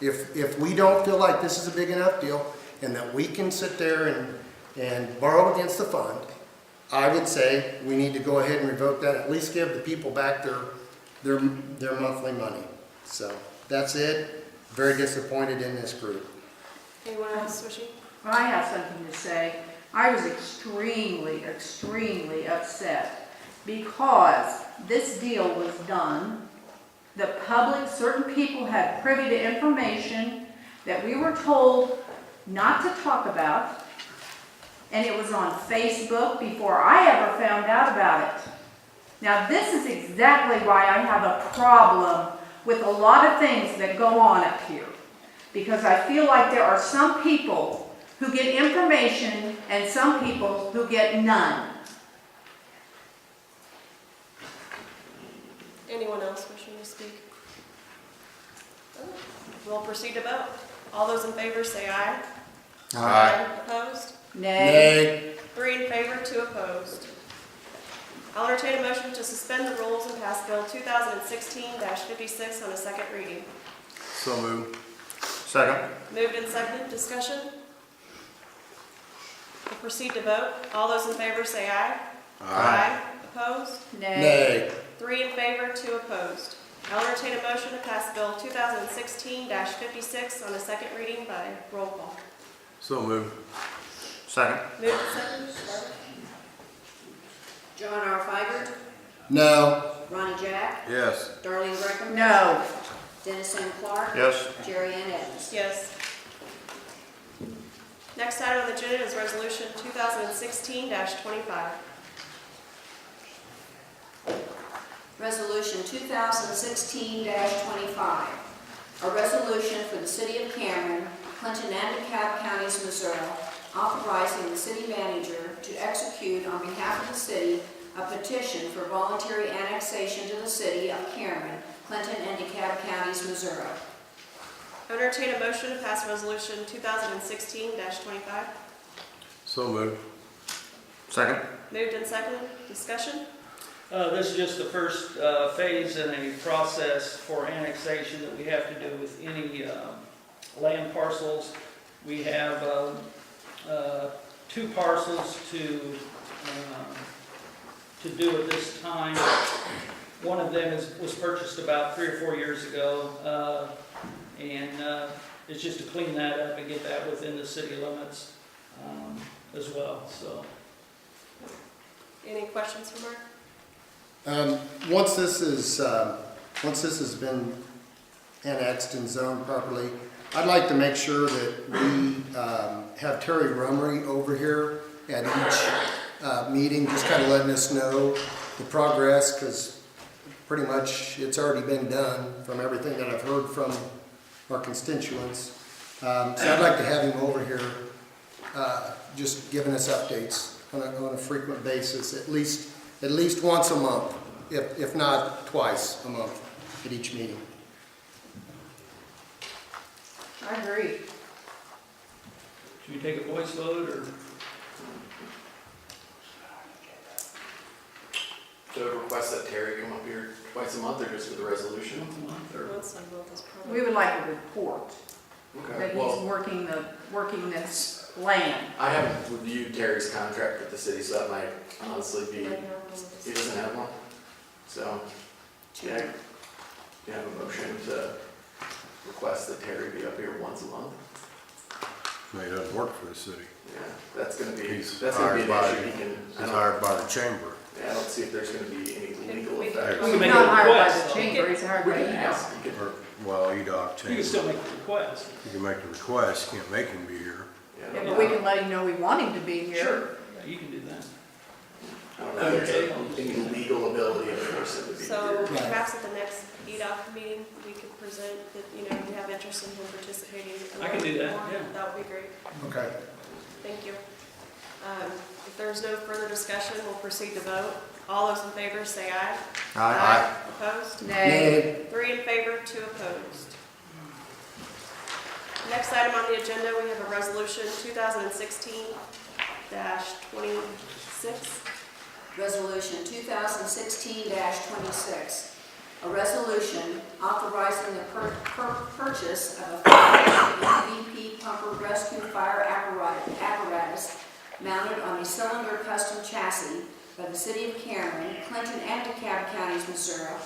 If we don't feel like this is a big enough deal and that we can sit there and borrow against the fund, I would say we need to go ahead and revoke that, at least give the people back their monthly money. So that's it. Very disappointed in this group. Anyone else wishing? I have something to say. I was extremely, extremely upset because this deal was done. The public, certain people had privy to information that we were told not to talk about, and it was on Facebook before I ever found out about it. Now, this is exactly why I have a problem with a lot of things that go on up here, because I feel like there are some people who get information and some people who get none. Anyone else wishing to speak? We'll proceed to vote. All those in favor say aye. Aye. Opposed? Nay. 3 in favor, 2 opposed. I'll entertain a motion to suspend the rules and pass Bill 2016-56 on a second reading. So moved. Second? Moved and seconded, discussion? We'll proceed to vote. All those in favor say aye. Aye. Opposed? Nay. 3 in favor, 2 opposed. I'll entertain a motion to pass Bill 2016-56 on a second reading by roll call. So moved. Second? Moved and seconded. John R. Figert, No. Ronnie Jack, Yes. Darlene Greco. No. Dennis M. Clark. Yes. Jerry Ann Evans. Yes. Next item on the agenda is Resolution 2016-25. Resolution 2016-25, a resolution for the City of Cameron, Clinton and DeKalb Counties, Missouri, authorizing the city manager to execute on behalf of the city a petition for voluntary annexation to the city of Cameron, Clinton, and DeKalb Counties, Missouri. I would entertain a motion to pass resolution 2016-25. So moved. Second? Moved and seconded. Discussion? This is just the first phase in a process for annexation that we have to do with any land parcels. We have 2 parcels to do at this time. One of them was purchased about 3 or 4 years ago, and it's just to clean that up and get that within the city limits as well. So, Any questions for Mark? Once this has been annexed and zoned properly, I'd like to make sure that we have Terry Rummery over here at each meeting, just kind of letting us know the progress, because pretty much it's already been done from everything that I've heard from our constituents. So I'd like to have him over here just giving us updates on a frequent basis, at least once a month, if not twice a month at each meeting. I agree. should we take a voice vote, or? So request that Terry come up here twice a month or just for the resolution? Once a month, or? Once I vote this probably. We would like a report that Okay, he's well, working this land. I haven't reviewed Terry's contract with the city, so that might honestly be, he doesn't have one. So, yeah, you have a motion to request that Terry be up here once a month? He doesn't work for the city. Yeah, that's gonna be, He's that's gonna be an hired by- issue. He can, I He's don't, hired by the chamber. yeah, I don't see if there's gonna be any legal We- effect. We He's can make not a hired by request. the chamber, he's hired We by can you. ask, you could, Or, well, EDOC You chamber. can still make a request. You can make the request, you can't make him be here. Yeah, yeah. but we can let him know we want him to be here. Sure. Yeah, you can do that. I don't know if there's any legal ability of course it would be So here. perhaps at the next EDOC meeting, we could present that, you have interest in him participating. I can do that, more. yeah. That would be great. Okay. Thank you. If there's no further discussion, we'll proceed to vote. All those in favor say aye. Aye. Opposed? Nay. 3 in favor, 2 opposed. Next item on the agenda, we have a resolution 2016-26. Resolution 2016-26, a resolution authorizing the purchase of a EVP pumper rescue fire apparatus mounted on a cylinder custom chassis by the City of Cameron, Clinton, and DeKalb Counties, Missouri,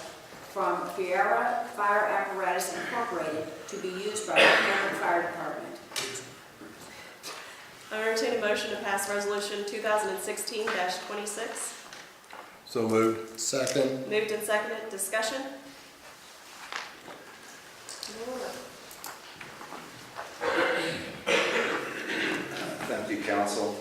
from Fiera Fire Apparatus Incorporated to be used by the Cameron Fire Department. I entertain a motion to pass resolution 2016-26. So moved. Second. Moved and seconded. Discussion? Thank you, council.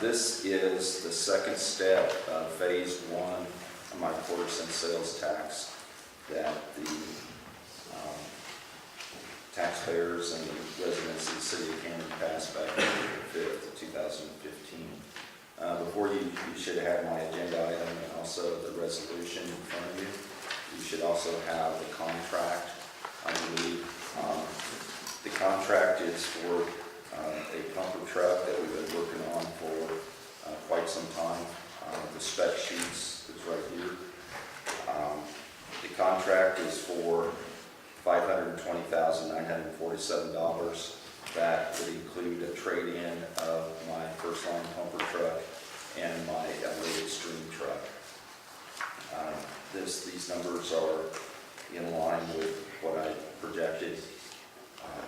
This is the second step of phase 1 of my quarter-cent sales tax that the taxpayers and the residents of the city of Cameron passed back on April 5th, 2015. Before you should have my agenda item and also the resolution in front of you. You should also have the contract, I believe. The contract is for a pumper truck that we've been working on for quite some time. The spec sheets is right here. The contract is for $520,947. That would include a trade-in of my first line pumper truck and my elevated stream truck. These numbers are in line with what I projected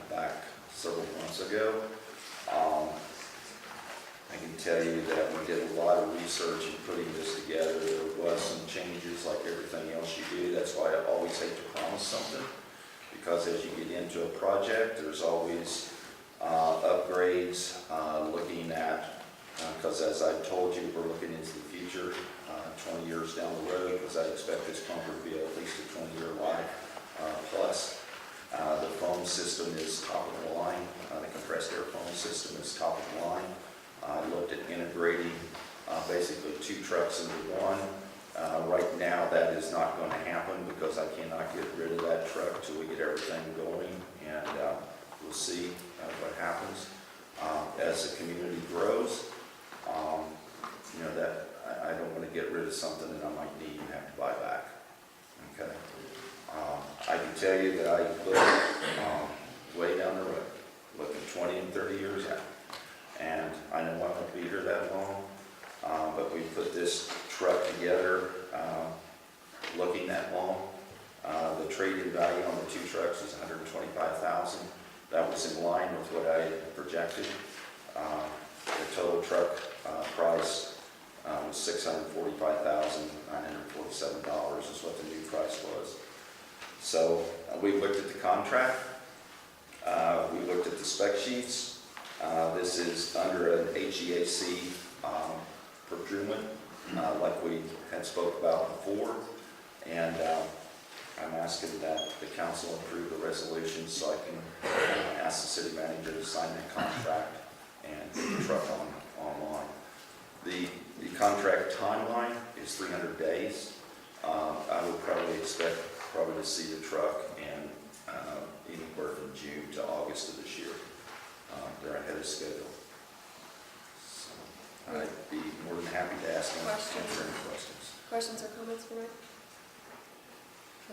back several months ago. I can tell you that we did a lot of research in putting this together. There was some changes like everything else you do. That's why I always hate to promise something, because as you get into a project, there's always upgrades, looking at, because as I told you, we're looking into the future, 20 years down the road, because I expect this pumper to be at least a 20-year life plus. The foam system is top of the line. The compressed air foam system is top of the line. I looked at integrating basically 2 trucks into one. Right now, that is not going to happen because I cannot get rid of that truck till we get everything going, and we'll see what happens. As the community grows, that I don't want to get rid of something that I might need and have to buy back. Okay. I can tell you that I look way down the road, looking 20 and 30 years out, and I know I won't be here that long. But we put this truck together looking that long. The trade-in value on the 2 trucks is $125,000. That was in line with what I had projected. The total truck price was $645,947 is what the new price was. So we looked at the contract. We looked at the spec sheets. This is under an HEAC procurement, like we had spoke about before, and I'm asking that the council approve the resolution so I can ask the city manager to sign that contract and get the truck online. The contract timeline is 300 days. I would probably expect to see the truck in anywhere from June to August of this year. They're ahead of schedule. I'd be more than happy to answer any questions. Questions or comments for Mike?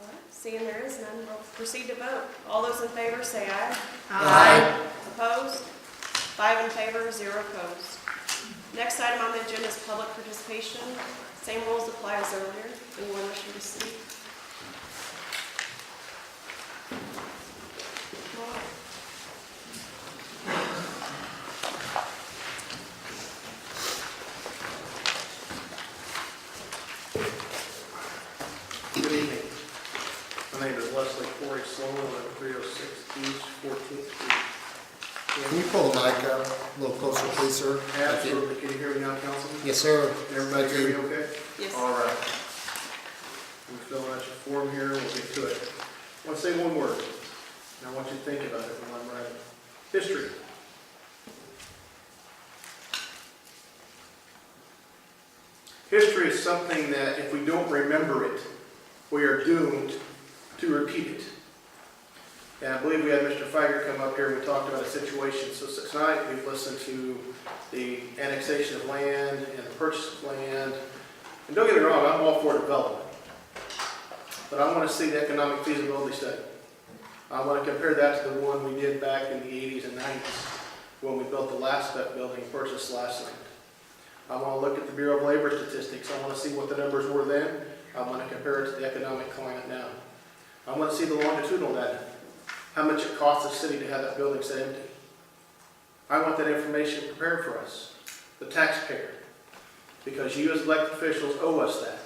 All right, seeing there is none, we'll proceed to vote. All those in favor say aye. Aye. Opposed? 5 in favor, 0 opposed. Next item on the agenda is public participation. Same rules apply as earlier. Anyone wishing to speak? Good evening. My name is Leslie Corey Sloan. I live at 306 East 14th Street. Can you pull the mic up a little closer, please, sir? Absolutely. Can you hear me now, Councilman? Yes, sir. Everybody hear me okay? Yes. All right. I'm filling out your form here. We'll get to it. I want to say one word, and I want you to think about it while I'm writing. History. History is something that if we don't remember it, we are doomed to repeat it. And I believe we had Mr. Feiger come up here and we talked about a situation. So tonight we've listened to the annexation of land and the purchase of land. And don't get me wrong, I'm all for development. But I want to see the economic feasibility study. I want to compare that to the one we did back in the 80s and 90s when we built the last spec building, purchased last land. I want to look at the Bureau of Labor statistics. I want to see what the numbers were then. I want to compare it to the economic climate now. I want to see the longitudinal data. How much it costs the city to have that building sit empty. I want that information prepared for us, the taxpayer, because you as elected officials owe us that,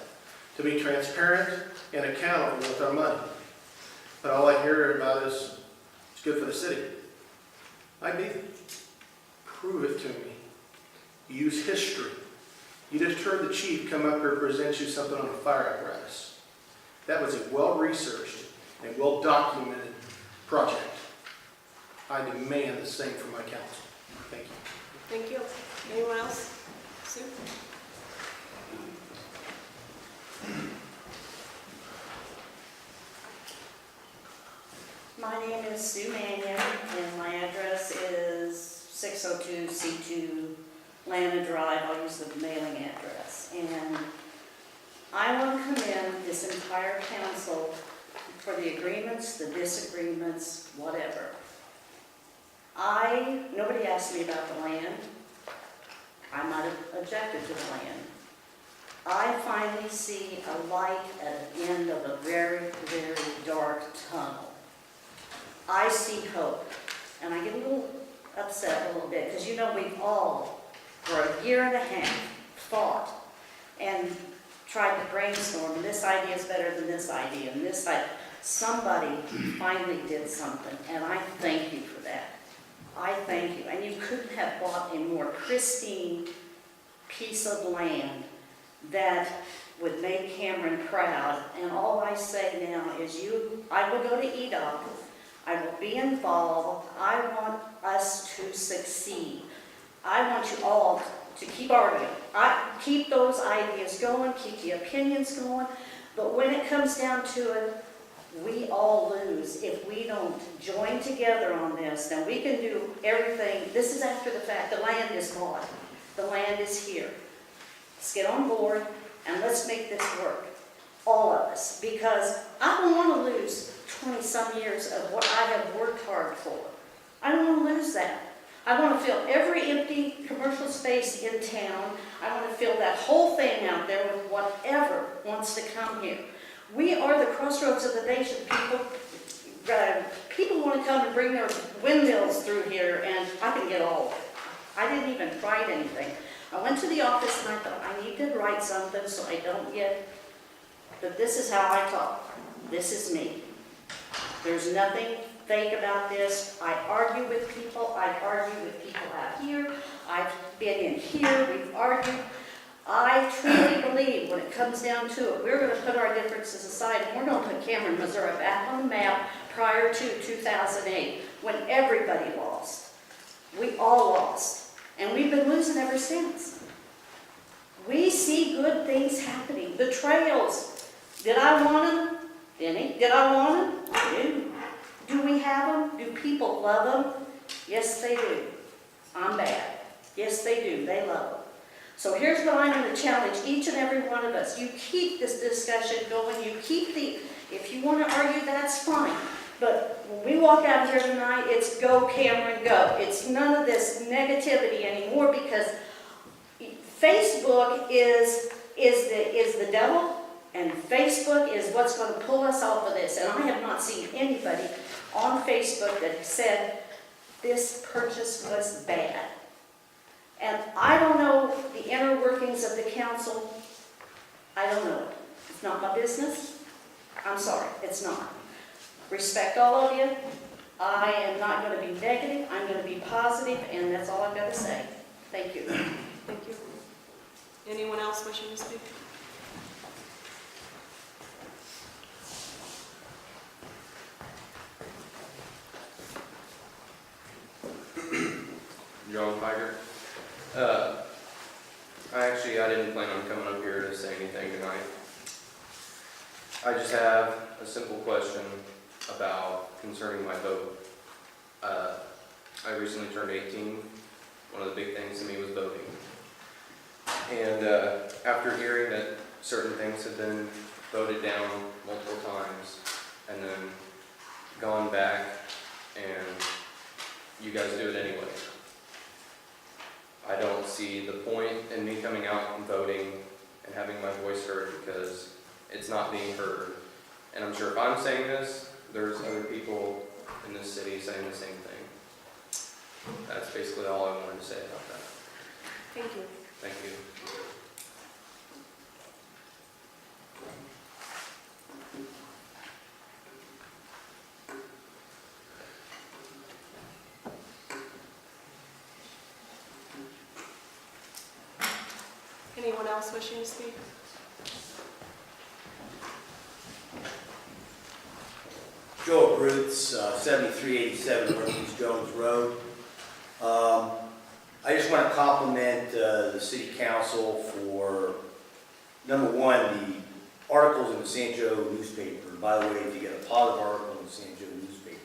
to be transparent and accountable with our money. But all I hear about is, it's good for the city. I need it. Prove it to me. Use history. You just heard the chief come up here and present you something on a fire apparatus. That was a well-researched and well-documented project. I demand the same from my council. Thank you. Thank you. Anyone else? Sue? My name is Sue Mannion, and my address is 602 C2 Lana Drive. I'll use the mailing address. And I want to commend this entire council for the agreements, the disagreements, whatever. Nobody asked me about the land. I might have objected to the land. I finally see a light at the end of a very, very dark tunnel. I see hope. And I get a little upset a little bit because we've all, for a year and a half, fought and tried to brainstorm, and this idea is better than this idea, and this idea. Somebody finally did something, and I thank you for that. I thank you. And you couldn't have bought a more pristine piece of land that would make Cameron proud. And all I say now is I will go to EDOC. I will be involved. I want us to succeed. I want you all to keep arguing. Keep those ideas going, keep the opinions going, but when it comes down to it, we all lose if we don't join together on this. Now, we can do everything. This is after the fact. The land is bought. The land is here. Let's get on board and let's make this work. All of us. Because I don't want to lose 20-some years of what I have worked hard for. I don't want to lose that. I want to fill every empty commercial space in town. I want to fill that whole thing out there with whatever wants to come here. We are the crossroads of the nation. People want to come and bring their windmills through here, and I can get all of it. I didn't even write anything. I went to the office and I thought, I need to write something so I don't get, but this is how I talk. This is me. There's nothing fake about this. I argue with people. I argue with people out here. I've been in here. We've argued. I truly believe when it comes down to it, we're going to put our differences aside and we're going to put Cameron, Missouri back on the map prior to 2008 when everybody lost. We all lost. And we've been losing ever since. We see good things happening. The trails. Did I want them? Did I want them? I do. Do we have them? Do people love them? Yes, they do. I'm bad. Yes, they do. They love them. So here's what I'm going to challenge each and every one of us. You keep this discussion going. You keep if you want to argue, that's fine. But when we walk out here tonight, it's go Cameron, go. It's none of this negativity anymore because Facebook is the devil, and Facebook is what's going to pull us off of this. And I have not seen anybody on Facebook that said this purchase was bad. And I don't know the inner workings of the council. I don't know it. It's not my business. I'm sorry, it's not. Respect all of you. I am not going to be negative. I'm going to be positive, and that's all I've got to say. Thank you. Thank you. Anyone else wishing to speak? John Piker. I didn't plan on coming up here to say anything tonight. I just have a simple question concerning my vote. I recently turned 18. One of the big things to me was voting. And after hearing that certain things have been voted down multiple times and then gone back and you guys do it anyway, I don't see the point in me coming out and voting and having my voice heard because it's not being heard. And I'm sure if I'm saying this, there's other people in this city saying the same thing. That's basically all I wanted to say about that. Thank you. Thank you. Anyone else wishing to speak? Joel Bruce, 7387 Northeast Jones Road. I just want to compliment the City Council for, number one, the articles in the San Joe newspaper. By the way, if you get a positive article in the San Joe newspaper,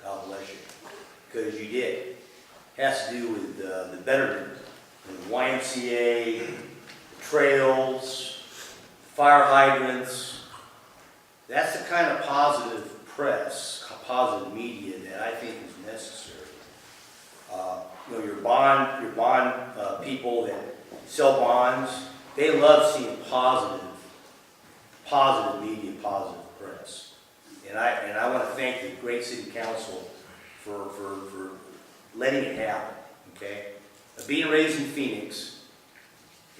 God bless you, because you did. It has to do with the betterment, the YMCA, the trails, fire hydrants. That's the kind of positive press, positive media that I think is necessary. Your bond people that sell bonds, they love seeing positive media, positive press. And I want to thank the great City Council for letting it happen. Okay, being raised in Phoenix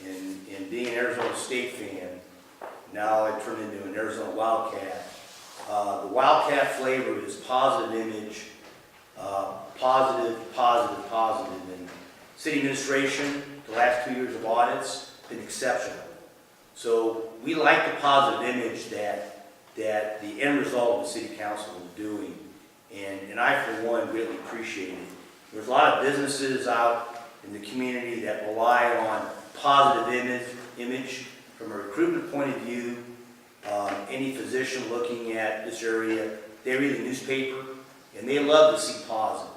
and being an Arizona State fan, now I turned into an Arizona Wildcat. The Wildcat flavor is positive image, positive. And city administration, the last 2 years of audits, been exceptional. So we like the positive image that the end result of the City Council is doing. and I, for one, greatly appreciate it. There's a lot of businesses out in the community that rely on positive image from a recruitment point of view. Any physician looking at this area, they read the newspaper, and they love to see positive.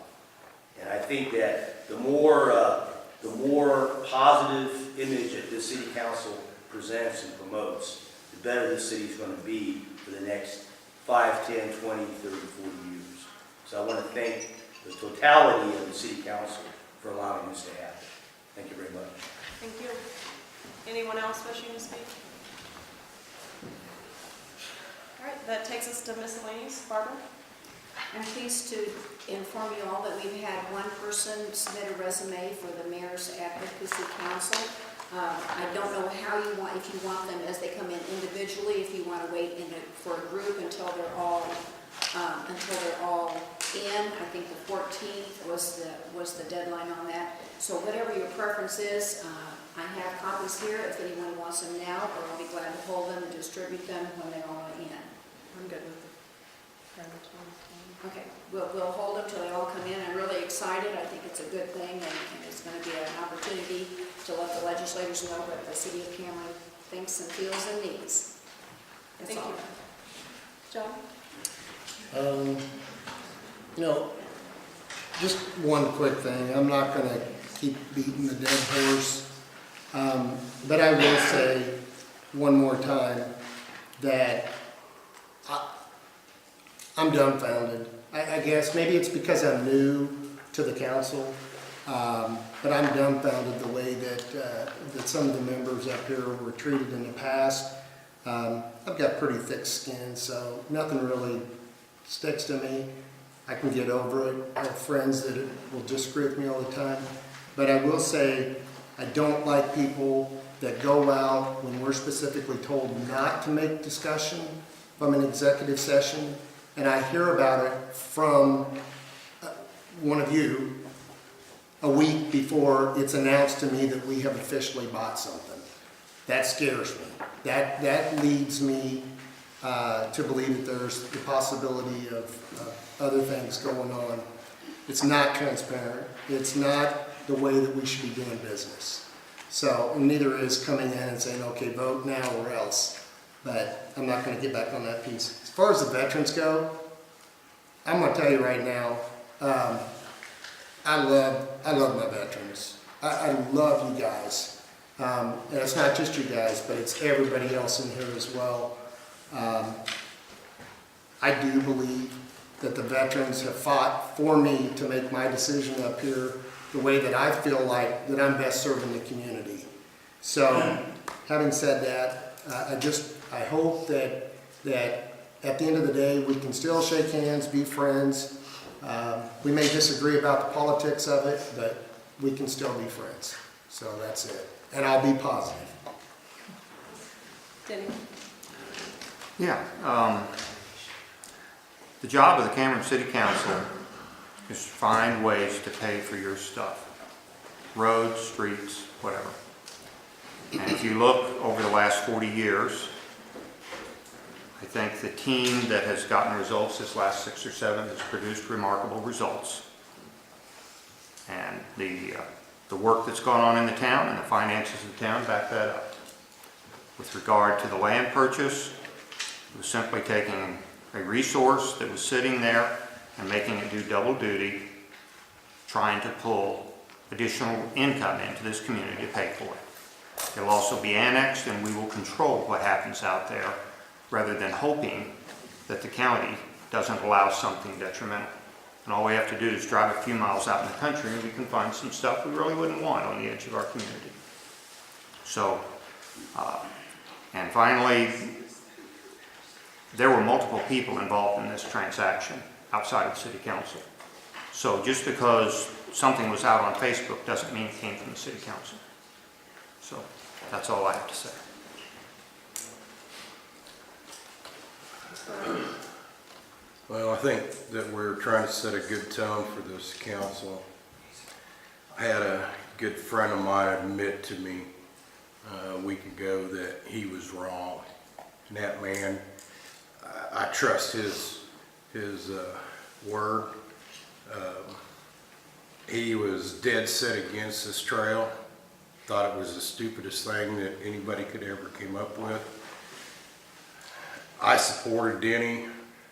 And I think that the more positive image that this city council presents and promotes, the better this city is going to be for the next 5, 10, 20, 30, 40 years. So I want to thank the totality of the city council for allowing this to happen. Thank you very much. Thank you. Anyone else wishing to speak? All right, that takes us to miscellaneous. Barbara? I'm pleased to inform you all that we've had one person submit a resume for the Mayor's Advocacy Council. I don't know how you want, if you want them as they come in individually, if you want to wait for a group until they're all in. I think the 14th was the deadline on that. So whatever your preference is, I have copies here if anyone wants them now, or I'll be glad to hold them and distribute them when they're all in. I'm good with it. Okay, we'll hold them till they all come in. I'm really excited. I think it's a good thing, and it's going to be an opportunity to let the legislators know what the city of Cameron thinks and feels and needs. That's Thank all. you. John? You know, just one quick thing. I'm not going to keep beating the dead horse, but I will say one more time that I'm dumbfounded. I guess maybe it's because I'm new to the council, but I'm dumbfounded the way that some of the members up here were treated in the past. I've got pretty thick skin, so nothing really sticks to me. I can get over it. I have friends that will disagree with me all the time. But I will say, I don't like people that go out when we're specifically told not to make discussion from an executive session, and I hear about it from one of you a week before it's announced to me that we have officially bought something. That scares me. That leads me to believe that there's the possibility of other things going on. It's not transparent. It's not the way that we should be doing business. So, and neither is coming in and saying, okay, vote now or else. But I'm not going to get back on that piece. As far as the veterans go, I'm going to tell you right now, I love my veterans. I love you guys. And it's not just you guys, but it's everybody else in here as well. I do believe that the veterans have fought for me to make my decision up here the way that I feel like that I'm best serving the community. So, having said that, I hope that at the end of the day, we can still shake hands, be friends. We may disagree about the politics of it, but we can still be friends. So that's it. And I'll be positive. Denny? Yeah. The job of the Cameron City Council is to find ways to pay for your stuff. Roads, streets, whatever. And if you look over the last 40 years, I think the team that has gotten results this last 6 or 7 has produced remarkable results. And the work that's gone on in the town and the finances of the town back that up. With regard to the land purchase, it was simply taking a resource that was sitting there and making it do double duty, trying to pull additional income into this community to pay for it. It'll also be annexed, and we will control what happens out there rather than hoping that the county doesn't allow something detrimental. And all we have to do is drive a few miles out in the country and we can find some stuff we really wouldn't want on the edge of our community. So, and finally, there were multiple people involved in this transaction outside of the city council. So just because something was out on Facebook doesn't mean it came from the city council. So that's all I have to say. Well, I think that we're trying to set a good tone for this council. I had a good friend of mine admit to me a week ago that he was wrong. And that man, I trust his word. He was dead set against this trail, thought it was the stupidest thing that anybody could ever came up with. I supported Denny.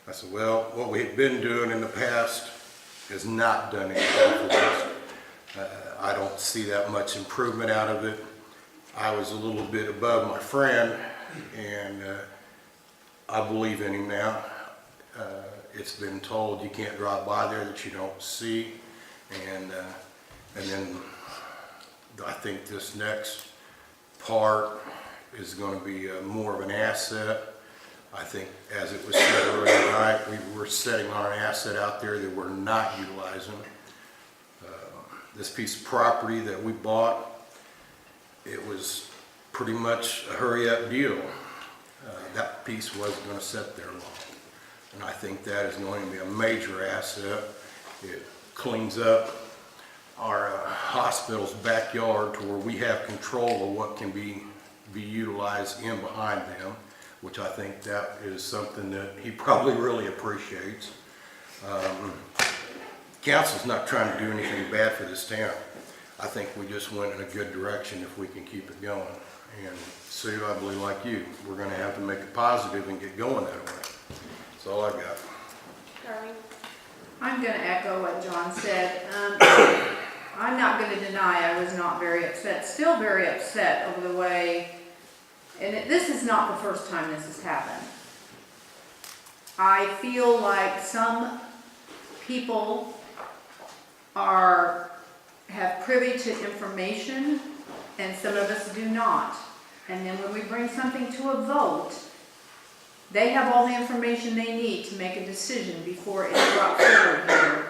I said, well, what we've been doing in the past has not done anything for us. I don't see that much improvement out of it. I was a little bit above my friend, and I believe in him now. It's been told you can't drive by there that you don't see, and then I think this next part is going to be more of an asset. I think, as it was said earlier tonight, we were setting on an asset out there that we're not utilizing. This piece of property that we bought, it was pretty much a hurry-up deal. That piece wasn't going to sit there long. And I think that is going to be a major asset. It cleans up our hospital's backyard to where we have control of what can be utilized in behind them, which I think that is something that he probably really appreciates. Council's not trying to do anything bad for this town. I think we just went in a good direction if we can keep it going. And Sue, I believe like you, we're gonna have to make it positive and get going that way. That's all I got. Darlene? I'm going to echo what John said. I'm not going to deny I was not very upset, still very upset over the way, and this is not the first time this has happened. I feel like some people have privy to information and some of us do not. And then when we bring something to a vote, they have all the information they need to make a decision before it's brought forward here.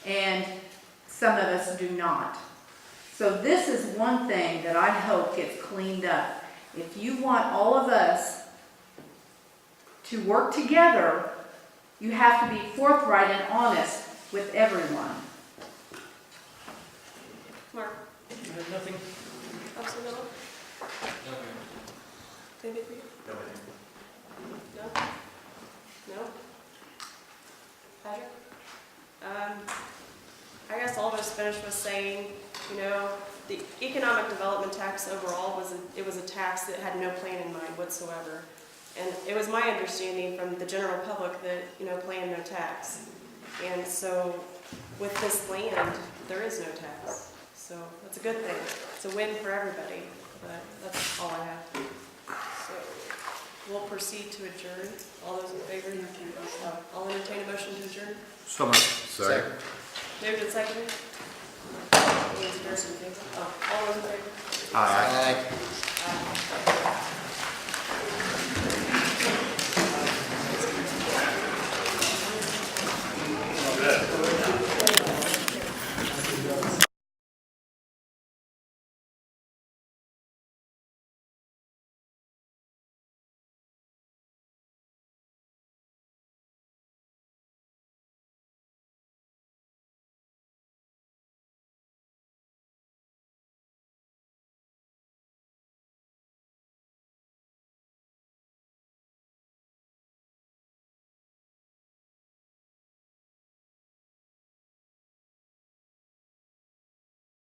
And some of us do not. So this is one thing that I hope gets cleaned up. If you want all of us to work together, you have to be forthright and honest with everyone. Mark? I have nothing. Councilor Miller? Anything for you? No. No? Patrick? I guess I'll just finish with saying, you know, the economic development tax overall was a tax that had no plan in mind whatsoever. And it was my understanding from the general public that, you know, plan no tax. And so with this land, there is no tax. So that's a good thing. It's a win for everybody, but that's all I have. So we'll proceed to adjourn. All those in favor? I'll entertain a motion to adjourn. So much. Second. Moved and seconded. All those in favor? All those in favor? Aye. Aye.